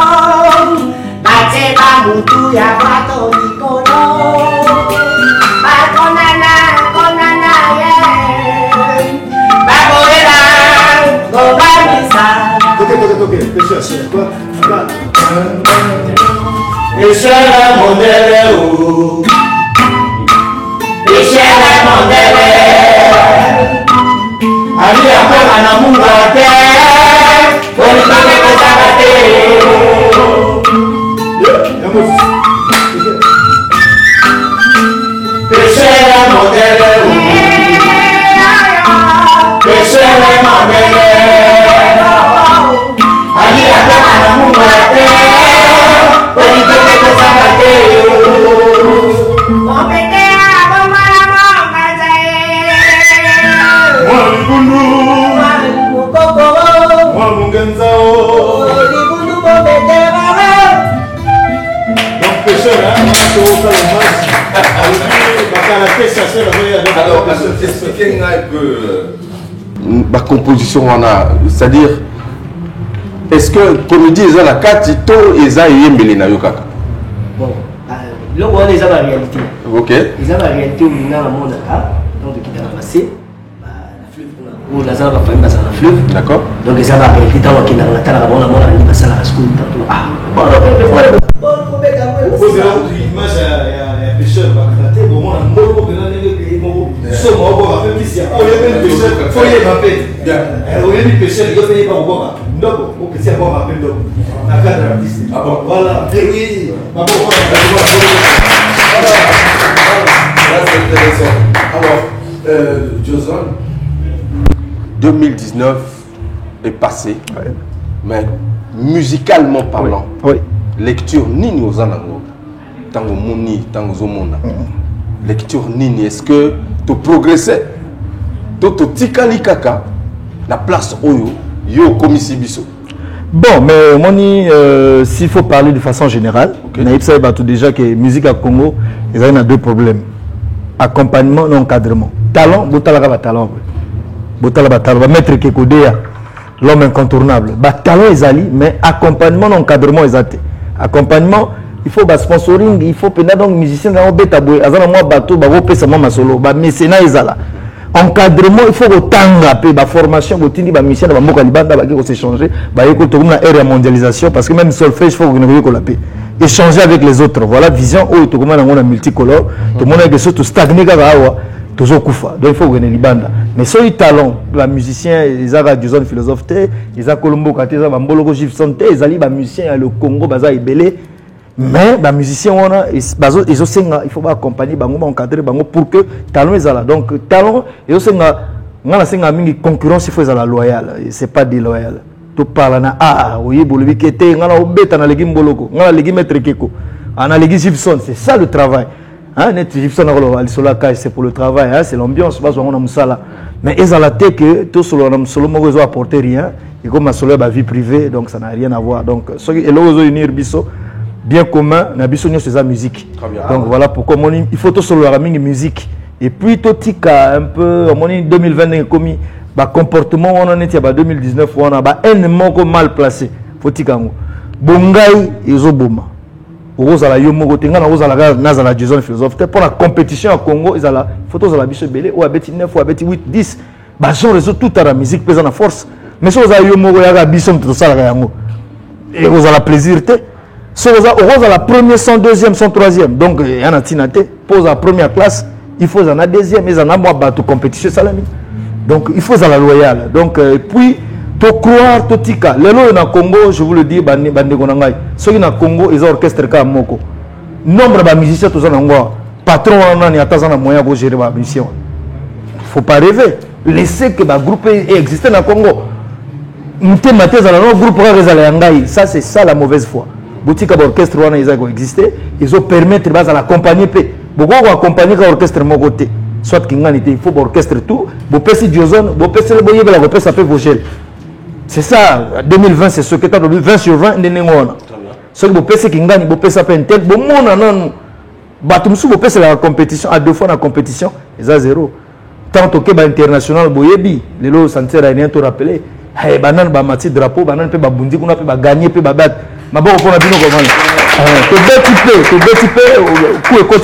Ma teba moutou ya bato mikolo. Alors, expliquez un peu ma composition, c'est-à-dire, est-ce que comédie est la carte et ça y est mêlé na yokaka? Bon, là on est à la réalité. Ok. Ils ont la réalité où on a un monde donc qui est passé, la fleuve, où la zone va faire une fleuve. D'accord. Donc ils ont la réalité dans laquelle on a la bonne amont à l'université à la school tantôt. Ah, bon, vous avez une image à pêcheur, bon, on a un mot pour so mo bo ba pesi o ye ben pêcheur faut y ba pe o ye ni pêcheur yo paye pas bo ba ndoko o pesi bo ba pe ndoko na cadre artiste ah bon voilà et oui ba bo voilà c'est intéressant. Alors Joson 2019 est passé, mais musicalement parlant, lecture nini aux anango tango moni tango zomona lecture nini, est-ce que tu progressais tu tikali kaka la place oyo yo komisi biso? Bon, mais moni s'il faut parler de façon générale, naïb ça tout déjà que musique à Congo, ils ont deux problèmes: accompagnement et encadrement. Talent, botala ba talent, botala ba talent, maître Kekodea, l'homme incontournable. Ba talent ezali, mais accompagnement et encadrement ezate. Accompagnement, il faut sponsoring, il faut pénal donc musicien dans beta boy, azana moi bateau, ba go pesa ma solo, ba mécénat ezala. Encadrement, il faut autant pe ba formation, botindi ba musicien ba mboka libanda ba ko s'échanger, ba yeko to na ère mondialisation parce que même solfège faut que la paix. Échanger avec les autres. Voilà vision où to comment on a multicolore, tout le monde a que surtout stagner kaka toujours kufa. Donc il faut gagner libanda. Mais sur les talents, la musicien, ils ont des zones philosophes, ils ont Colombo Kate, ils ont Mboloko Gibson, ils ont musicien le Congo, baza ibelé. Mais les musiciens, ils ont il faut accompagner, encadrer pour que talent est là. Donc talent, ils ont une concurrence, il faut être loyal. C'est pas déloyal. Tu parles na oui, bolbi kete, ngala obeta na legi Mboloko, ngala legi maître Keko, ana legi Gibson, c'est ça le travail. Hein, net Gibson c'est pour le travail, hein, c'est l'ambiance, mais ils ont la tête que tout solo ne apporter rien, et comme solo la vie privée, donc ça n'a rien à voir. Donc ce qui est là unir biso bien commun, na biso c'est la musique. Donc voilà pourquoi il faut tout solo la musique. Et puis tout tika un peu en 2020 commis ba comportement on en était ba 2019 on a ba un mal placé. Faut tika ngo. Bongai ezoboma. Ozala yomo tenga na ozala nazala Jason philosophe pour la compétition à Congo ezala photos la biso belé ou abeti 9 ou abeti 8 10 ba genre réseau toute la musique pèse en force mais si ozala yomo ya biso to sala yango et ozala plaisir te so ozala premier son deuxième son troisième donc yana tinate pose la première classe il faut en a deuxième mais en a moi bateau compétition salami donc il faut la loyal donc puis to croire to tika lelo na Congo je vous le dis bande konangai ceux qui na Congo ils ont orchestre ka moko nombre de musiciens tous en ngwa patron on ni atazana moyen pour gérer ba mission faut pas rêver laisser que ba groupe existe na Congo mté mateza na groupe ka rezala ngai ça c'est ça la mauvaise foi boutique orchestre on ils ont existé ils ont permettre bas à l'accompagner pe beaucoup accompagner ka orchestre moko te soit kingani te il faut orchestre tout bo pesi Joson bo pesi le boyebe la bo pesi pe vogel. C'est ça, 2020, c'est ce que tu as 20 sur 20, ce que vous pensez qu'il gagne, vous pensez pas un tel, bon, non, c'est la compétition, à deux fois la compétition, ils ont zéro. Tant que le international, vous avez les lots, ça ne sert à rien de rappeler. Hey, banan, ba mati drapeau, banan, pe ba bundi, qu'on a pe ba gagner, pe ba battre. Ma bon, on a bien comment.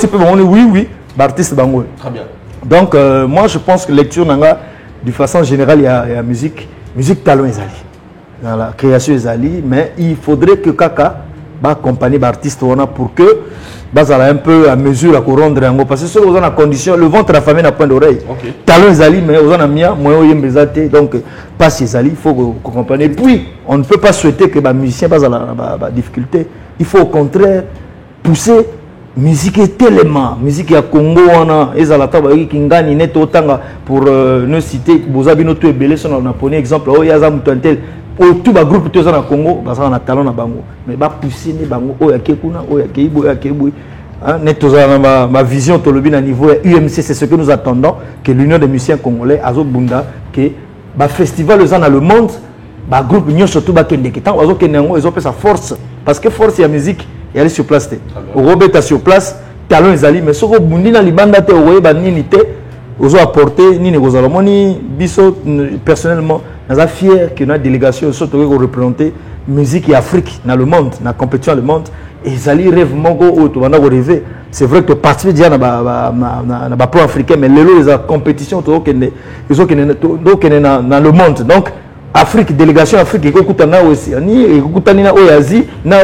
Tu peux, on est oui, artiste bango. Très bien. Donc, moi, je pense que lecture, de façon générale, il y a musique. Musique talent ezali. la création ezali mais il faudrait que kaka ba accompagner l'artiste pour que bazala un peu à mesure à rendre yango parce que ceux ont la condition le ventre affamé n'a point d'oreille talon ezali mais aux a mia moyen yembezate donc pas ezali il faut accompagner puis on ne peut pas souhaiter que ba musicien bazala ba difficulté il faut au contraire pousser musique est tellement musique ya Congo wana ezala ta ba kingani net otanga pour ne citer bozabino to ebele son on a pris exemple oh yaza mutantel tout ba groupe tous na Congo bazala na talent na bango mais ba pousser ni bango o ya kekuna o ya keibo ya keibo net tozala ma vision to lobi na niveau UMC c'est ce que nous attendons que l'Union des musiciens congolais azo bunda que ba festival aux dans le monde ba groupe nyo surtout ba kende ketan azo kenengo ils ont fait sa force parce que force ya musique et aller sur place au Robert sur place talon ezali mais soko bundi na libanda te oye ba nini te ozo apporter nini kozalomoni biso personnellement naza fier que notre délégation surtout représenter musique et Afrique dans le monde dans compétition le monde et ezali rêve moko o to bana ko rêver c'est vrai que participer déjà na ba pro africain mais lelo les compétition to kende ils dans le monde donc Afrique délégation Afrique ekokutana aussi ni ekokutani na Asie na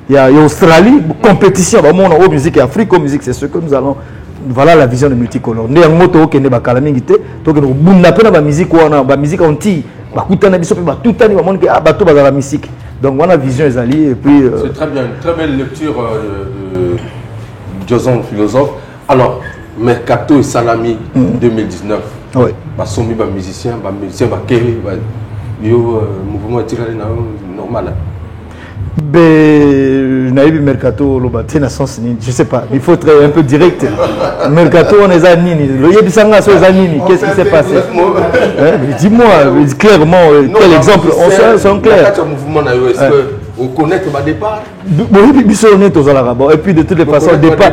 ya Australie compétition ba mona o musique Afrique o musique c'est ce que nous allons voilà la vision de multicolore ndé ngoto okende bakala mingi te to ke bunda pena ba musique wana ba musique onti bakutana biso pe ba tutani ba mona ke bato ba la musique donc voilà vision ezali et puis c'est très bien très belle lecture de Joson philosophe alors Mercato et Salami 2019 oui basomi ba musicien ba keri ba yo mouvement tiré na normal ben naïbi Mercato lo baté na sens ni je sais pas il faut être un peu direct Mercato on est à nini le yebisanga so nini qu'est-ce qui s'est passé dis-moi clairement quel exemple on sont clair mouvement na yo est-ce que on connaît le départ oui biso on est aux alabas et puis de toutes les façons départ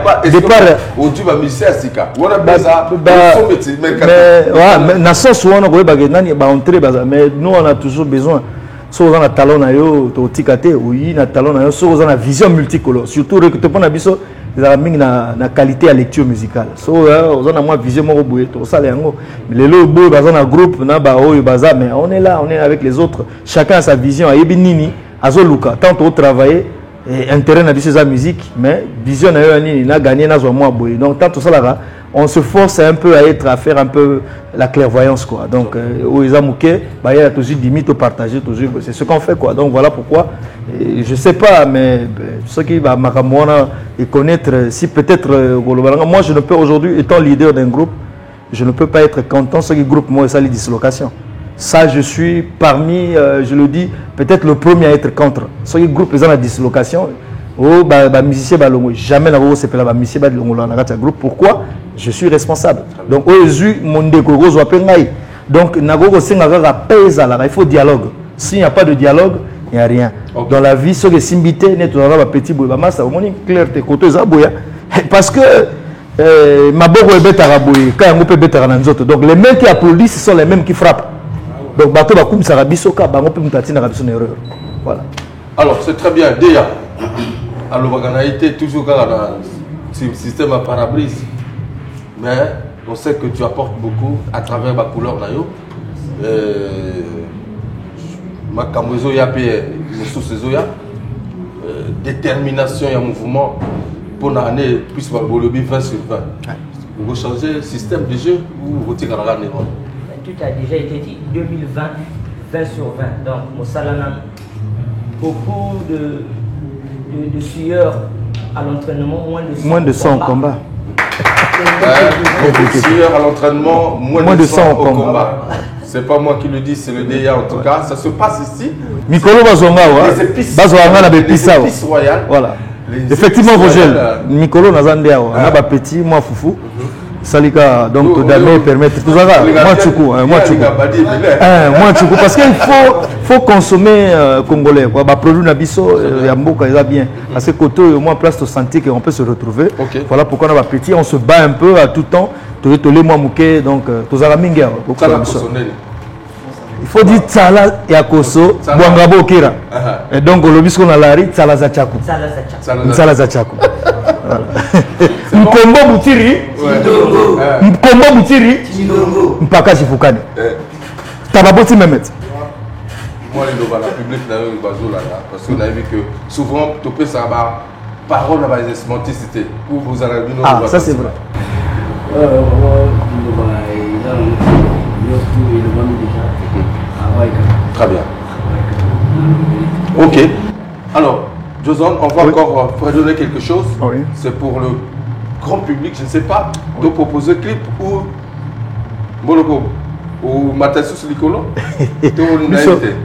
au du ba musicien sika wana baza mais na sens wana ko ba nani ba entrer baza mais nous on a toujours besoin so on a talon na yo to tikate oui na talon na yo so on a vision multicolore surtout recruter pour na biso la mingi na qualité à lecture musicale so on a moins vision moko boye to sala yango mais lelo boye baza na groupe na ba oyo baza mais on est là on est avec les autres chacun a sa vision ayebi nini azoluka tant au travailler intérêt na biso za musique mais vision na yo nini na gagner na zo moi boye donc tant tout ça là on se force un peu à faire un peu la clairvoyance quoi donc aux amouké bah il y a toujours des mythes partager toujours c'est ce qu'on fait quoi donc voilà pourquoi je sais pas mais ceux qui va makamona et connaître si peut-être moi je ne peux aujourd'hui étant leader d'un groupe je ne peux pas être content ce qui groupe moi ça les dislocations ça je suis parmi je le dis peut-être le premier à être contre ce qui groupe ils ont la dislocation oh bah musicien bah longo jamais na c'est pas la musicien bah longo na kati groupe pourquoi je suis responsable donc ozu mon déco zo pengai donc nago singa ga pesa là il faut dialogue s'il n'y a pas de dialogue il n'y a rien dans la vie ce que simbité net dans ba petit boy ba massa moni clair te côté za boya parce que maboko ebetara boy ka yango pe betara na nzoto donc les mêmes qui applaudissent sont les mêmes qui frappent donc bato ba kumisa rabiso ka bango pe mutatina rabiso na erreur voilà alors c'est très bien déjà alors on a été toujours dans le système à parabrise mais on sait que tu apportes beaucoup à travers ma couleur nayo ma camouzo ya pe sous ya détermination et mouvement pour l'année plus va le 20 sur 20 vous changer le système de jeu ou vous tirez la néron tout a déjà été dit 2020 20 sur 20 donc Moussalana beaucoup de sueur à l'entraînement moins de 100 combats. Beaucoup de sueur à l'entraînement moins de 100 au combat. C'est pas moi qui le dis, c'est le DIA en tout cas. Ça se passe ici. Mikolo Bazonga, les épices royales. Voilà. Effectivement, Vogel. Mikolo Nazandea, on a petit, moi Foufou. Salika, donc tout d'abord permettre tout ça. Moi tchoukou, parce qu'il faut consommer congolais. Bah produit nabiso, yamboka il va bien. Parce que côté au moins place de santé qu'on peut se retrouver. Voilà pourquoi on a petit, on se bat un peu à tout temps. Tout les mois mouké donc tout ça la minga. Il faut dire tsala ya koso bwangabo kira. Et donc le bisco na lari tsala za chaku. Tsala za chaku. Mkombo Butiri, Mkombo Butiri, mpaka Chifukani. Tababoti Mehmet. Moi, le public, parce qu'on a vu que souvent, topé ça va, parole à la simplicité. Où vous allez venir. Ah, ça c'est vrai. Très bien. Ok. Alors, Joson, on va encore redonner quelque chose. Oui. C'est pour le grand public, je ne sais pas, de proposer clip ou Moloko ou Matassus Licolo.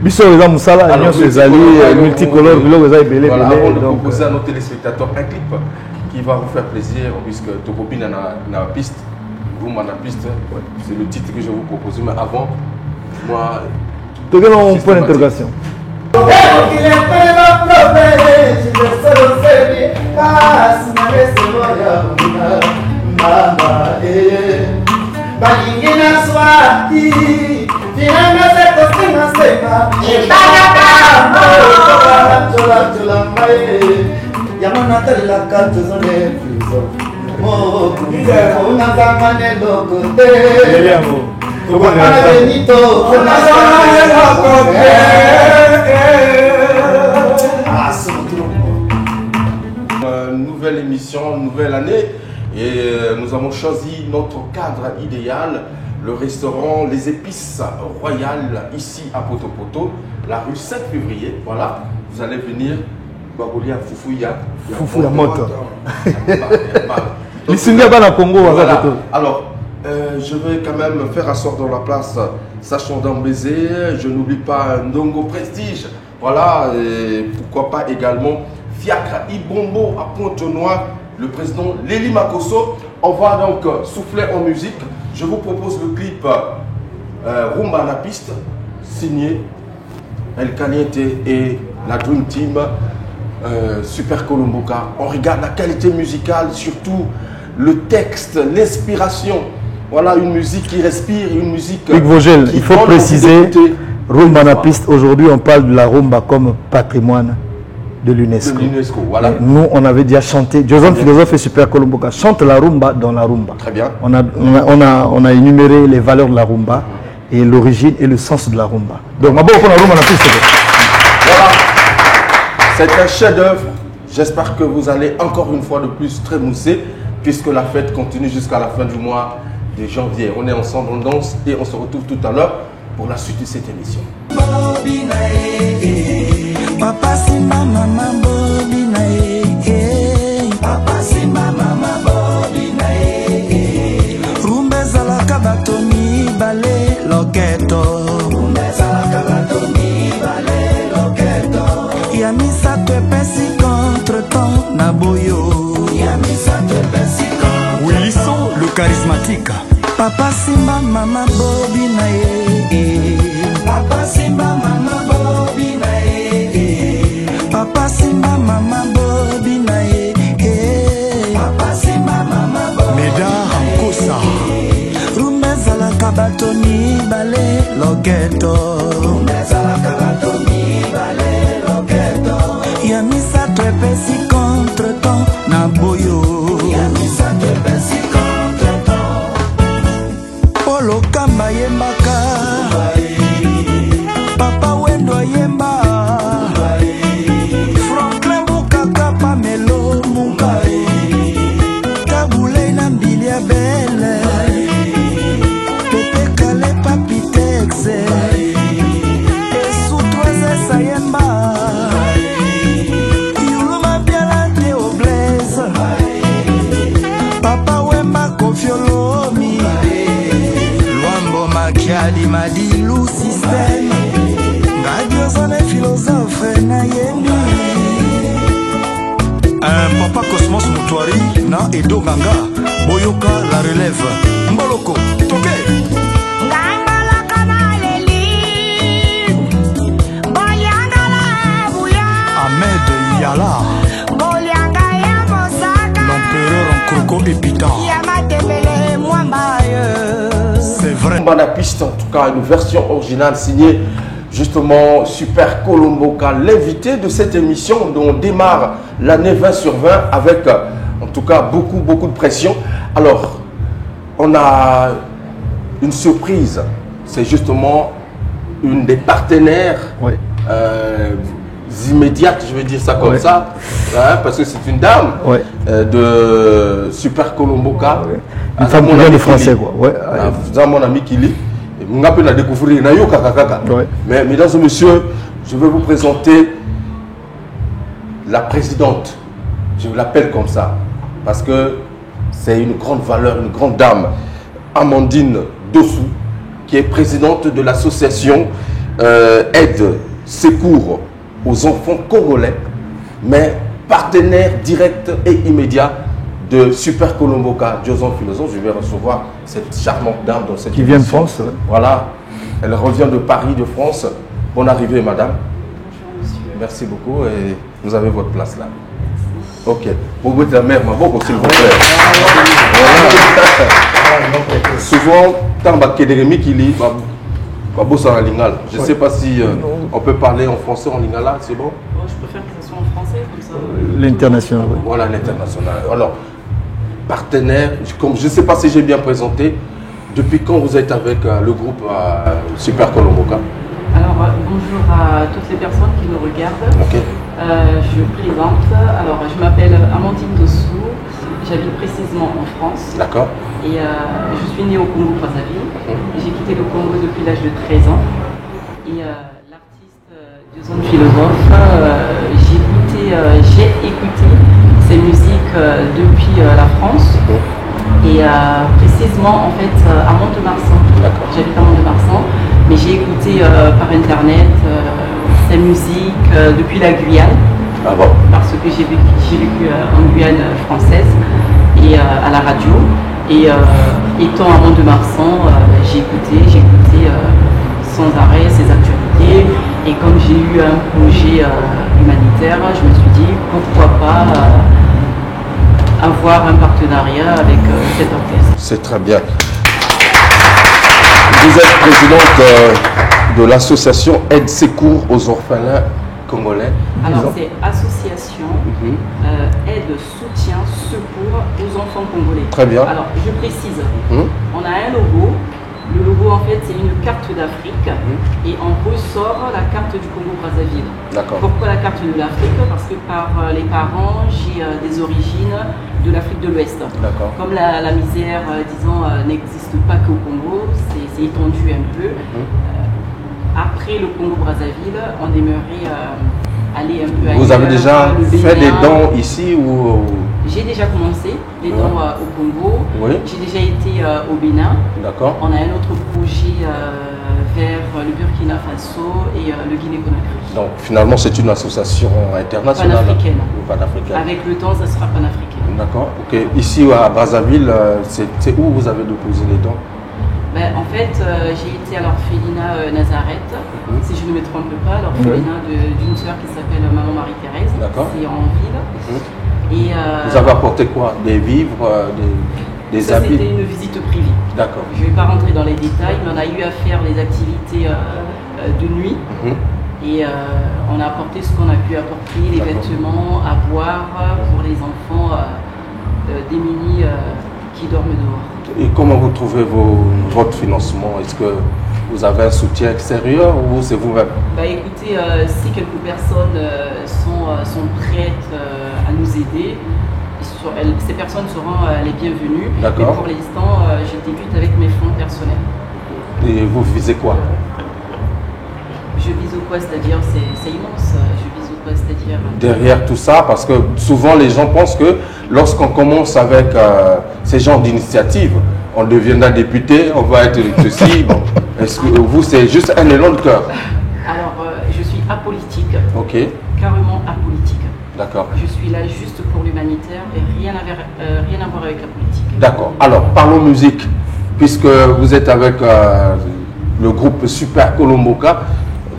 Biso les Moussala, les alliés multicolores, voilà, avant de proposer à nos téléspectateurs un clip qui va vous faire plaisir, puisque Tokopine a la piste, vous m'en la piste, c'est le titre que je vous propose. Mais avant, moi. Donnons un point d'interrogation. Balingina swati, finanga se kosinga sema, ibaka chola mai, yamana tela katu zone frizo, mo kuna zamane lokote, kuna benito, kuna zamane lokote. Nouvelle émission, nouvelle année. Et nous avons choisi notre cadre idéal, le restaurant Les Épices Royales, ici à Poto, la rue 7 février. Voilà, vous allez venir, Babolia Foufouya. Foufouya moto. Congo. Voilà. Alors, je vais quand même faire assort dans la place Sachon d'Ambézé. Je n'oublie pas Ndongo Prestige. Voilà, et pourquoi pas également Fiacre Ibombo à Pointe-Noire. Le président Léli Makosso. On va donc souffler en musique. Je vous propose le clip Rumba la piste, signé El Caliente et la Dream Team Super Colomboka. On regarde la qualité musicale, surtout le texte, l'inspiration. Voilà une musique qui respire, une musique. Hugues Vogel, il faut préciser, Rumba la piste, aujourd'hui on parle de la rumba comme patrimoine de l'UNESCO. Voilà. Nous, on avait déjà chanté, Joson Philosophe et Super Colomboka chante la rumba dans la rumba. Très bien. On a énuméré les valeurs de la rumba et l'origine et le sens de la rumba. Donc, ma bonne la rumba, on a plus. Voilà. C'est un chef-d'œuvre. J'espère que vous allez encore une fois de plus trémousser, puisque la fête continue jusqu'à la fin du mois de janvier. On est ensemble, on danse et on se retrouve tout à l'heure pour la suite de cette émission. Papa Simba mama bobi na e, Papa Simba mama bobi na e, rumbe zalaka bato mibale loketo, rumbe zalaka bato mibale loketo, ya misato epesi contre-temps na boyo, ya misato epesi contre-temps. Wilson le charismatique. Papa Simba mama bobi na e, Papa Simba mama bobi na e, Papa Simba mama bobi na e, Papa Simba mama bobi Meda Kosa rumbe zalaka bato mibale loketo, rumbe zalaka bato mibale loketo, ya misato epesi contre-temps na boyo, ya misato epesi contre-temps. Polo kamba yembaka Papa wendo yemba Franklin Mukaka Pamelo Mukai Kabule na mbilia belle Pepe Kale Papitexe Esu Toise Sayemba Yuluma Bialante Oblaise Papa Wemba Kofiolomi Luambo Makiadi Madilu Système Ngadiozone philosophe na yembi Papa Cosmos Mutuari na Edo Ganga Boyoka la relève Mboloko Toke Ngambala kanaleli Boyangala Bouya Ahmed Yala Boyanga ya Mosaka L'empereur en croco épitant Yamatebele Mwambaye. C'est vrai. La piste, en tout cas une version originale signée justement Super Colomboka, l'invité de cette émission dont on démarre l'année 20 sur 20 avec en tout cas beaucoup de pression. Alors on a une surprise, c'est justement une des partenaires immédiates, je vais dire ça comme ça, hein, parce que c'est une dame de Super Colomboka. Une femme qui vient de français, quoi. Vous mon ami Kili. On a pu la découvrir. Mais mesdames et messieurs, je vais vous présenter la présidente. Je l'appelle comme ça parce que c'est une grande valeur, une grande dame, Amandine Dossou, qui est présidente de l'association Aide Secours aux enfants congolais, mais partenaire direct et immédiat de Super Colomboka, Joson Philosophe. Je vais recevoir cette charmante dame dans cette qui vient de France. Voilà, elle revient de Paris, de France. Bonne arrivée, madame. Merci beaucoup et vous avez votre place là. Ok. Vous êtes la mère, ma beaucoup, s'il vous plaît. Souvent, tant que Kédérémi qui lit, je ne sais pas si on peut parler en français en lingala, c'est bon? Je préfère que ce soit en français, comme ça. L'international. Voilà, l'international. Alors, partenaire, comme je ne sais pas si j'ai bien présenté, depuis quand vous êtes avec le groupe Super Colomboka? Alors, bonjour à toutes les personnes qui nous regardent. Je présente. Alors, je m'appelle Amandine Dossou. J'habite précisément en France. D'accord. Et je suis née au Congo-Brazzaville. J'ai quitté le Congo depuis l'âge de 13 ans. Et l'artiste Joson Philosophe, j'ai écouté ses musiques depuis la France. Et précisément, en fait, à Mont-de-Marsan. J'habite à Mont-de-Marsan. Mais j'ai écouté par internet sa musique depuis la Guyane. Ah bon? Parce que j'ai vécu en Guyane française et à la radio. Et étant à Mont-de-Marsan, j'ai écouté sans arrêt ses actualités. Et comme j'ai eu un projet humanitaire, je me suis dit pourquoi pas avoir un partenariat avec cet orchestre. C'est très bien. Vous êtes présidente de l'association Aide Secours aux orphelins congolais. Alors c'est association Aide Soutien Secours aux enfants congolais. Très bien. Alors je précise, on a un logo. Le logo en fait c'est une carte d'Afrique et on ressort la carte du Congo-Brazzaville. D'accord. Pourquoi la carte de l'Afrique? Parce que par les parents j'ai des origines de l'Afrique de l'Ouest. D'accord. Comme la misère, disons, n'existe pas qu'au Congo, c'est étendu un peu. Après le Congo-Brazzaville, on aimerait aller un peu ailleurs. Vous avez déjà fait des dons ici ou... J'ai déjà commencé les dons au Congo. Oui. J'ai déjà été au Bénin. D'accord. On a un autre projet vers le Burkina Faso et le Guinée-Conakry. Donc finalement c'est une association internationale. Panafricaine. Avec le temps, ça sera panafricaine. D'accord. Ok. Ici à Brazzaville, c'est où vous avez déposé les dons? Ben, en fait, j'ai été à l'orphelinat Nazareth, si je ne me trompe pas, l'orphelinat d'une sœur qui s'appelle Maman Marie-Thérèse. D'accord. C'est en ville. Et, vous avez apporté quoi? Des vivres, des habits? C'était une visite privée. D'accord. Je ne vais pas rentrer dans les détails, mais on a eu à faire les activités de nuit. Et on a apporté ce qu'on a pu apporter, les vêtements, à boire pour les enfants démunis qui dorment dehors. Et comment vous trouvez votre financement? Est-ce que vous avez un soutien extérieur ou c'est vous-même? Bah écoutez, si quelques personnes sont prêtes à nous aider, ces personnes seront les bienvenues. Mais pour l'instant, je débute avec mes fonds personnels. Et vous visez quoi? Je vise au quoi? C'est-à-dire, c'est immense. Je vise au quoi? C'est-à-dire... Derrière tout ça, parce que souvent les gens pensent que lorsqu'on commence avec ces genres d'initiatives, on deviendra député, on va être ceci. Bon. Est-ce que vous, c'est juste un élan de cœur? Alors, je suis apolitique. Ok. Carrément apolitique. D'accord. Je suis là juste pour l'humanitaire et rien à voir avec la politique. D'accord. Alors, parlons musique. Puisque vous êtes avec le groupe Super Colomboka,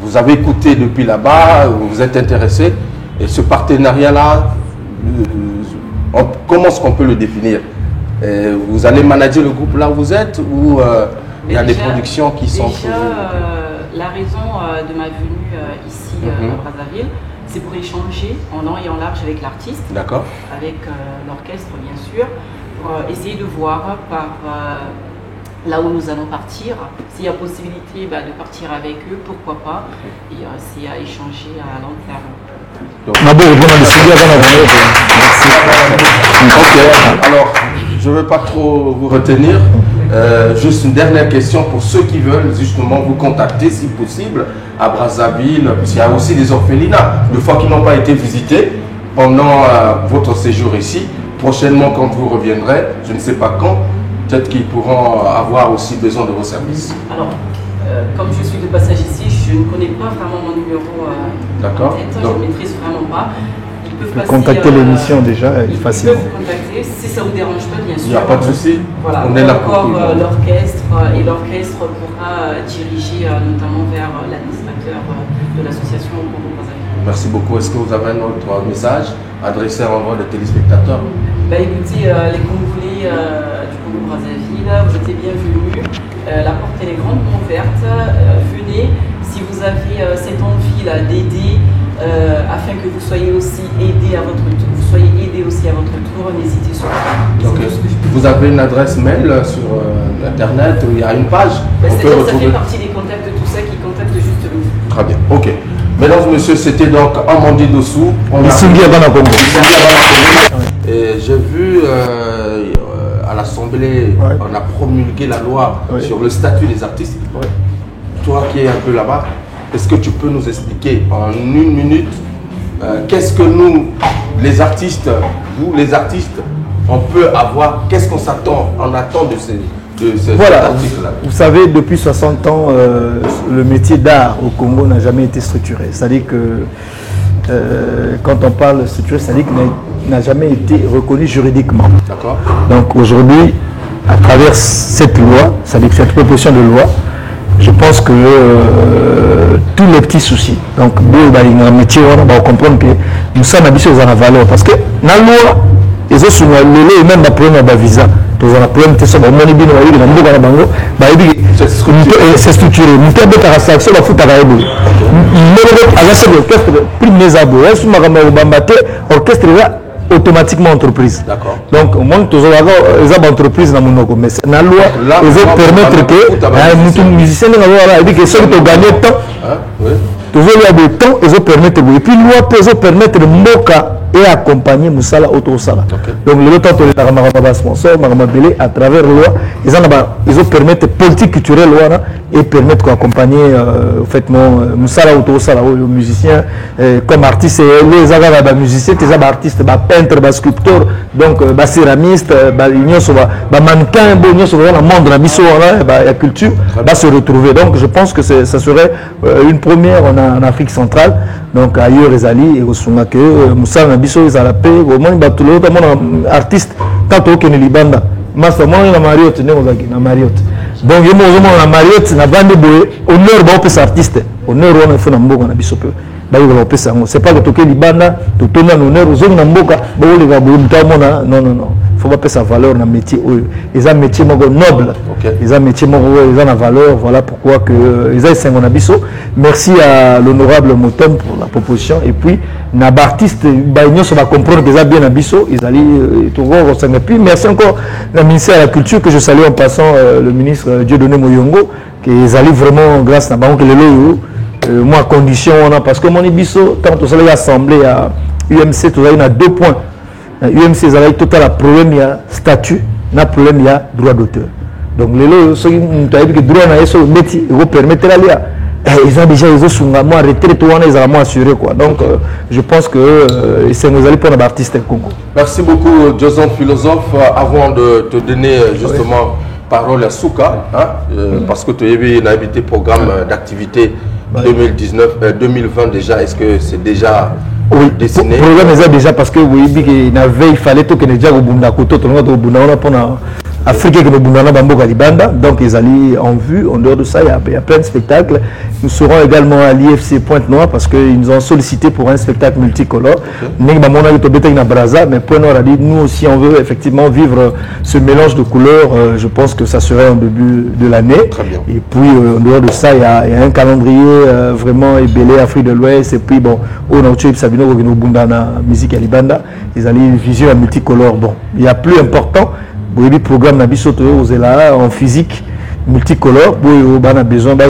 vous avez écouté depuis là-bas, vous êtes intéressé. Et ce partenariat-là, comment est-ce qu'on peut le définir? Vous allez manager le groupe là où vous êtes ou il y a des productions qui sont... Déjà, la raison de ma venue ici à Brazzaville, c'est pour échanger en long et en large avec l'artiste, avec l'orchestre bien sûr, pour essayer de voir par là où nous allons partir. S'il y a possibilité de partir avec eux, pourquoi pas. Et c'est à échanger à long terme. Ok, alors je ne veux pas trop vous retenir. Juste une dernière question pour ceux qui veulent justement vous contacter si possible à Brazzaville. Il y a aussi des orphelinats, de fois qui n'ont pas été visités pendant votre séjour ici. Prochainement, quand vous reviendrez, je ne sais pas quand, peut-être qu'ils pourront avoir aussi besoin de vos services. Alors, comme je suis de passage ici, je ne connais pas vraiment mon numéro en tête, je ne maîtrise vraiment pas. Ils peuvent passer, contacter l'émission déjà facilement. Ils peuvent vous contacter, si ça ne vous dérange pas, bien sûr. Il n'y a pas de souci. Voilà, on est là pour l'orchestre, et l'orchestre pourra diriger notamment vers l'administrateur de l'association Congo Brazzaville. Merci beaucoup. Est-ce que vous avez un autre message adressé à l'endroit des téléspectateurs? Écoutez, les Congolais du Congo Brazzaville, vous êtes les bienvenus. La porte elle est grandement ouverte. Venez, si vous avez cette envie-là d'aider, afin que vous soyez aussi aidés à votre tour, n'hésitez surtout pas. Okay. Vous avez une adresse mail sur internet où il y a une page? Ça fait partie des contacts de tout ça qui contactent juste nous. Très bien, ok. Mesdames et messieurs, c'était donc Amandi Dossou. Et j'ai vu à l'Assemblée, on a promulgué la loi sur le statut des artistes. Toi qui es un peu là-bas, est-ce que tu peux nous expliquer en une minute qu'est-ce que nous, les artistes, vous les artistes, on peut avoir, qu'est-ce qu'on s'attend, on attend de ces voilà, vous savez, depuis 60 ans, le métier d'art au Congo n'a jamais été structuré. C'est-à-dire que quand on parle structuré, c'est-à-dire qu'il n'a jamais été reconnu juridiquement. D'accord. Donc aujourd'hui, à travers cette loi, c'est-à-dire cette proposition de loi, je pense que tous les petits soucis, donc le métier, on va comprendre que nous sommes habitués à la valeur. Parce que dans la loi, ils ont souvent le même problème de visa. C'est structuré. Automatiquement entreprise. Donc, au moins, les entreprises dans mon mais la loi, ils vont permettre que les musiciens qui gagner temps, ils vont permettre, et puis la loi peut permettre de moka et accompagner Moussala Autosala. Donc, le temps de sponsor, à travers la loi, ils ont permettre politique culturelle et permettre d'accompagner Moussala Autosala, les musiciens comme artistes, les musiciens, les artistes, les peintres, les sculpteurs, donc les céramistes, les mannequins, le monde de la culture va se retrouver. Donc, je pense que ça serait une première en Afrique centrale, donc ailleurs les alliés et au Soumake, Moussala biso ils la paix au moins tout le monde artiste tant que ne libanda master moi na Mariotte ne ozaki na Mariotte donc yemo zomo na Mariotte na bande boye honneur ba opesa artiste honneur wana fona mboka na biso pe ba yo ba opesa ngo c'est pas que toke libanda to tona honneur zomo na mboka ba ole ga bo mtamona non faut pas pesa valeur na métier ils ont métier moko noble ils ont métier moko ils ont la valeur voilà pourquoi que ils ont sengo na biso merci à l'honorable Motom pour la proposition et puis na artiste ba nyonso va comprendre que ça bien na biso ils allaient tout ressentir et puis merci encore le ministère de la culture que je salue en passant le ministre Dieudonné Moyongo qui ils allaient vraiment grâce à banque le loyo moi condition on a parce que mon biso quand on s'est assemblé à UMC tout ça il y a 2 points. UMC a total problème, il y a statut, il problème, il y a droit d'auteur. Donc les lois, ceux qui droit sur le métier, ils vont permettre d'aller. Ils ont déjà les autres retraite, ils ont assuré quoi. Donc je pense que c'est nous allons pour un artiste Congo. Merci beaucoup, Jason Philosophe. Avant de te donner justement parole à Souka, parce que tu as invité programme d'activité 2020 déjà. Est-ce que c'est déjà dessiné? Le programme est déjà parce que il fallait que les gens Afrique que donc ils allaient en vue. En dehors de ça, il y a plein de spectacles. Nous serons également à l'IFC Pointe-Noire parce qu'ils nous ont sollicité pour un spectacle multicolore. Mais Pointe-Noire a dit nous aussi on veut effectivement vivre ce mélange de couleurs. Je pense que ça serait en début de l'année. Et puis en dehors de ça, il y a un calendrier vraiment ébélé Afrique de l'Ouest. Et puis bon, au Nautique Sabino musique à Libanda, ils allaient vision à multicolore. Bon, il y a plus important. Le programme Nabisoto en physique multicolore, on a besoin de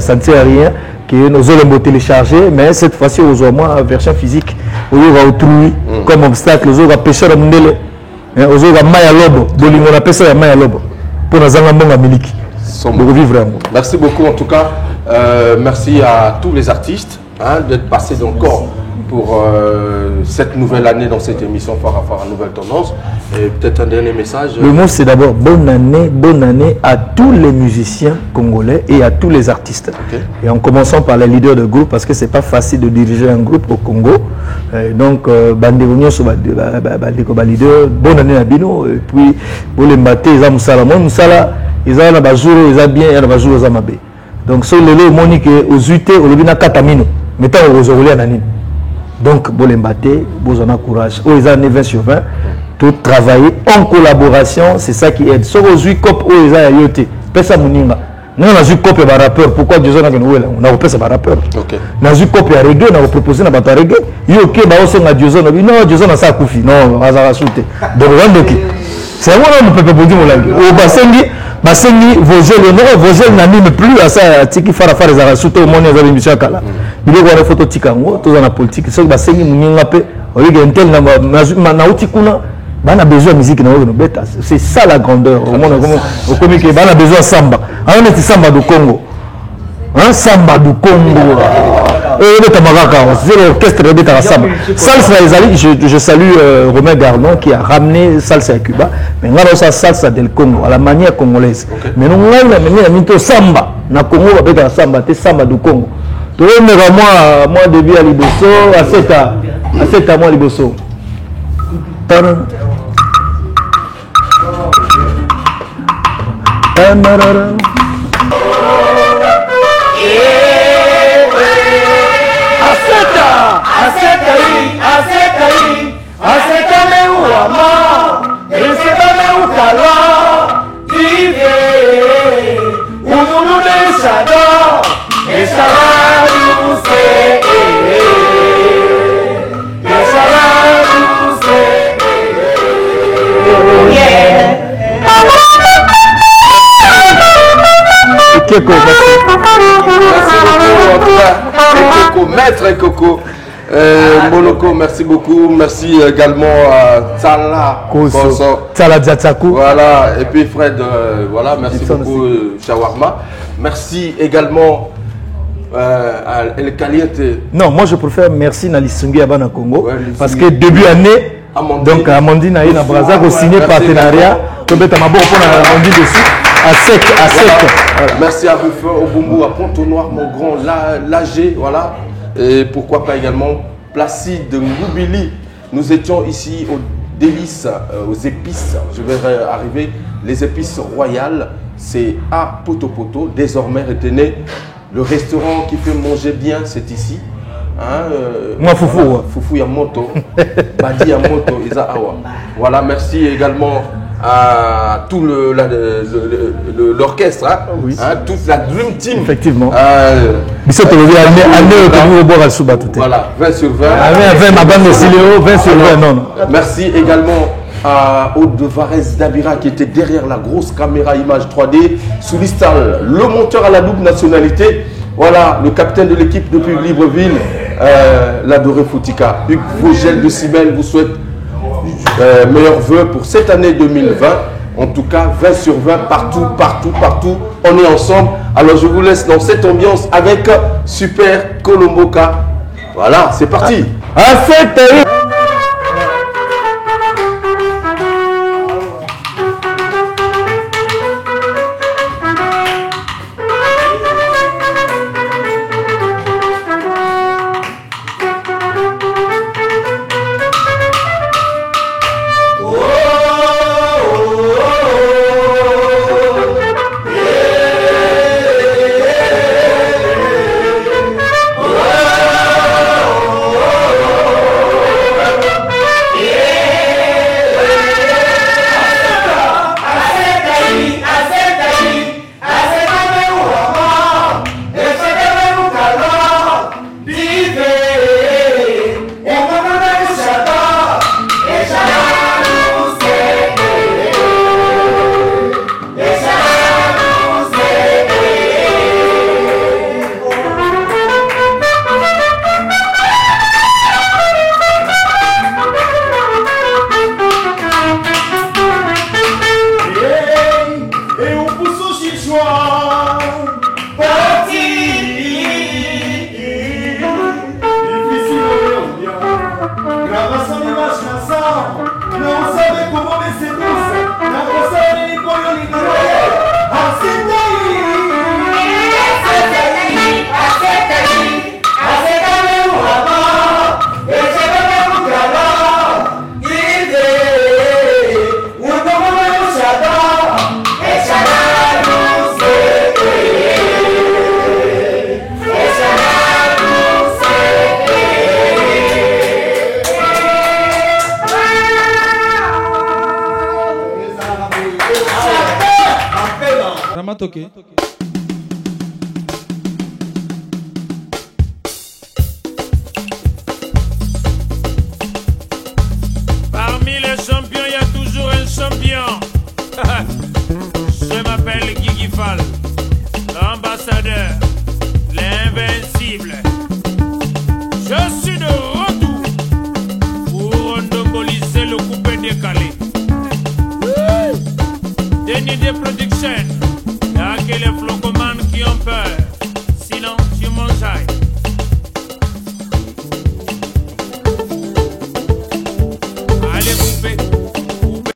sentir rien, que nous allons télécharger, mais cette fois-ci, on a moins version physique, on va autrui comme obstacle, on va pêcher la mondele, on va maïa lobo, on appelle ça la maïa lobo, pour nous avoir un bon amérique. Merci beaucoup en tout cas, merci à tous les artistes d'être passés encore pour cette nouvelle année dans cette émission Phare à Phare, nouvelle tendance. Et peut-être un dernier message. Le mot c'est d'abord bonne année à tous les musiciens congolais et à tous les artistes. Okay. Et en commençant par les leaders de groupe parce que c'est pas facile de diriger un groupe au Congo. Donc bandéronio sur leader, bonne année à Bino et puis pour les mater ils ont musala, moi musala ils ont la bajour, ils ont bien, ils ont bajour, ils ont mabé. Donc sur le lot monique aux UT au lobina katamino, mettons aux orolés à Nanine. Donc, bon les mbaté, bon on a courage. Oh, ils ont 20 sur 20. Tout travailler en collaboration, c'est ça qui aide. Sur aux 8 cop, oh, ils ont yoté. Pesa muninga. Nous, on a 8 cop et rappeur. Pourquoi Dieu a on a repéré ce rappeur. On a 8 cop et reggae, on a proposé un reggae. Yo, ok, bah, on a Dieu non, Dieu a ça koufi. Non, on a sauté. Donc, c'est un moment où on peut pas dire mon langue. Au Basengi, vos n'animent plus à ça. Tiki Farafar, les arasoutés au monde, les amis, Michel Kala. Il y a des photos Tikango, tous dans la politique. C'est que Basengi, Mouniangapé, au lieu d'un tel, Naoutikuna, on a besoin de musique. C'est ça la grandeur. Au monde, au comique, on a besoin de samba. On est samba du Congo. Un samba du Congo. C'est l'orchestre de Samba. Salsa, je salue Romain Gardon qui a ramené Salsa à Cuba. Mais on a aussi Salsa del Congo, à la manière congolaise. Mais nous avons un samba. Na Congo, on a samba, c'est samba du Congo. Tout le monde, moi, début à Liboso, à 7 à moi, Liboso. Maître Coco, Moloko, merci beaucoup. Merci également à Tsala Tsala Diatsakou. Voilà, et puis Fred, voilà, merci beaucoup Shawarma. Merci également à El Caliente. Non, moi je préfère merci Nalisungi Abana Congo parce que début année, donc Amandine a eu un Brazza qui a signé partenariat. Peut être ma bonne Amandine dessus. À sec. Voilà. Merci à Buffet, au Bumbu, à Pont-au-Noir, mon grand Lagé, voilà. Et pourquoi pas également Placide Ngoubili. Nous étions ici aux délices, aux épices. Je vais arriver. Les épices royales, c'est à Poto Poto. Désormais retenez le restaurant qui fait manger bien, c'est ici. Moi, Foufou. Foufou Yamoto. Badi Yamoto, Isa Awa. Voilà, merci également à tout l'orchestre, toute la Dream Team. Effectivement. Voilà, 20 sur 20. 20 sur 20, non. Merci également à Aude de Varese Dabira qui était derrière la grosse caméra image 3D. Soulistal, le monteur à la double nationalité. Voilà, le capitaine de l'équipe depuis Libreville, l'adoré Foutika. Hugues Vogel de Cibel vous souhaite meilleurs vœux pour cette année 2020. En tout cas, 20 sur 20, partout, on est ensemble. Alors je vous laisse dans cette ambiance avec Super Colomboka. Voilà, c'est parti. toqué. Parmi les champions, il y a toujours un champion. Je m'appelle Guigui Fall, l'ambassadeur, l'invincible. Je suis de retour pour endomboliser le coupé décalé. Denis de Production, y'a que les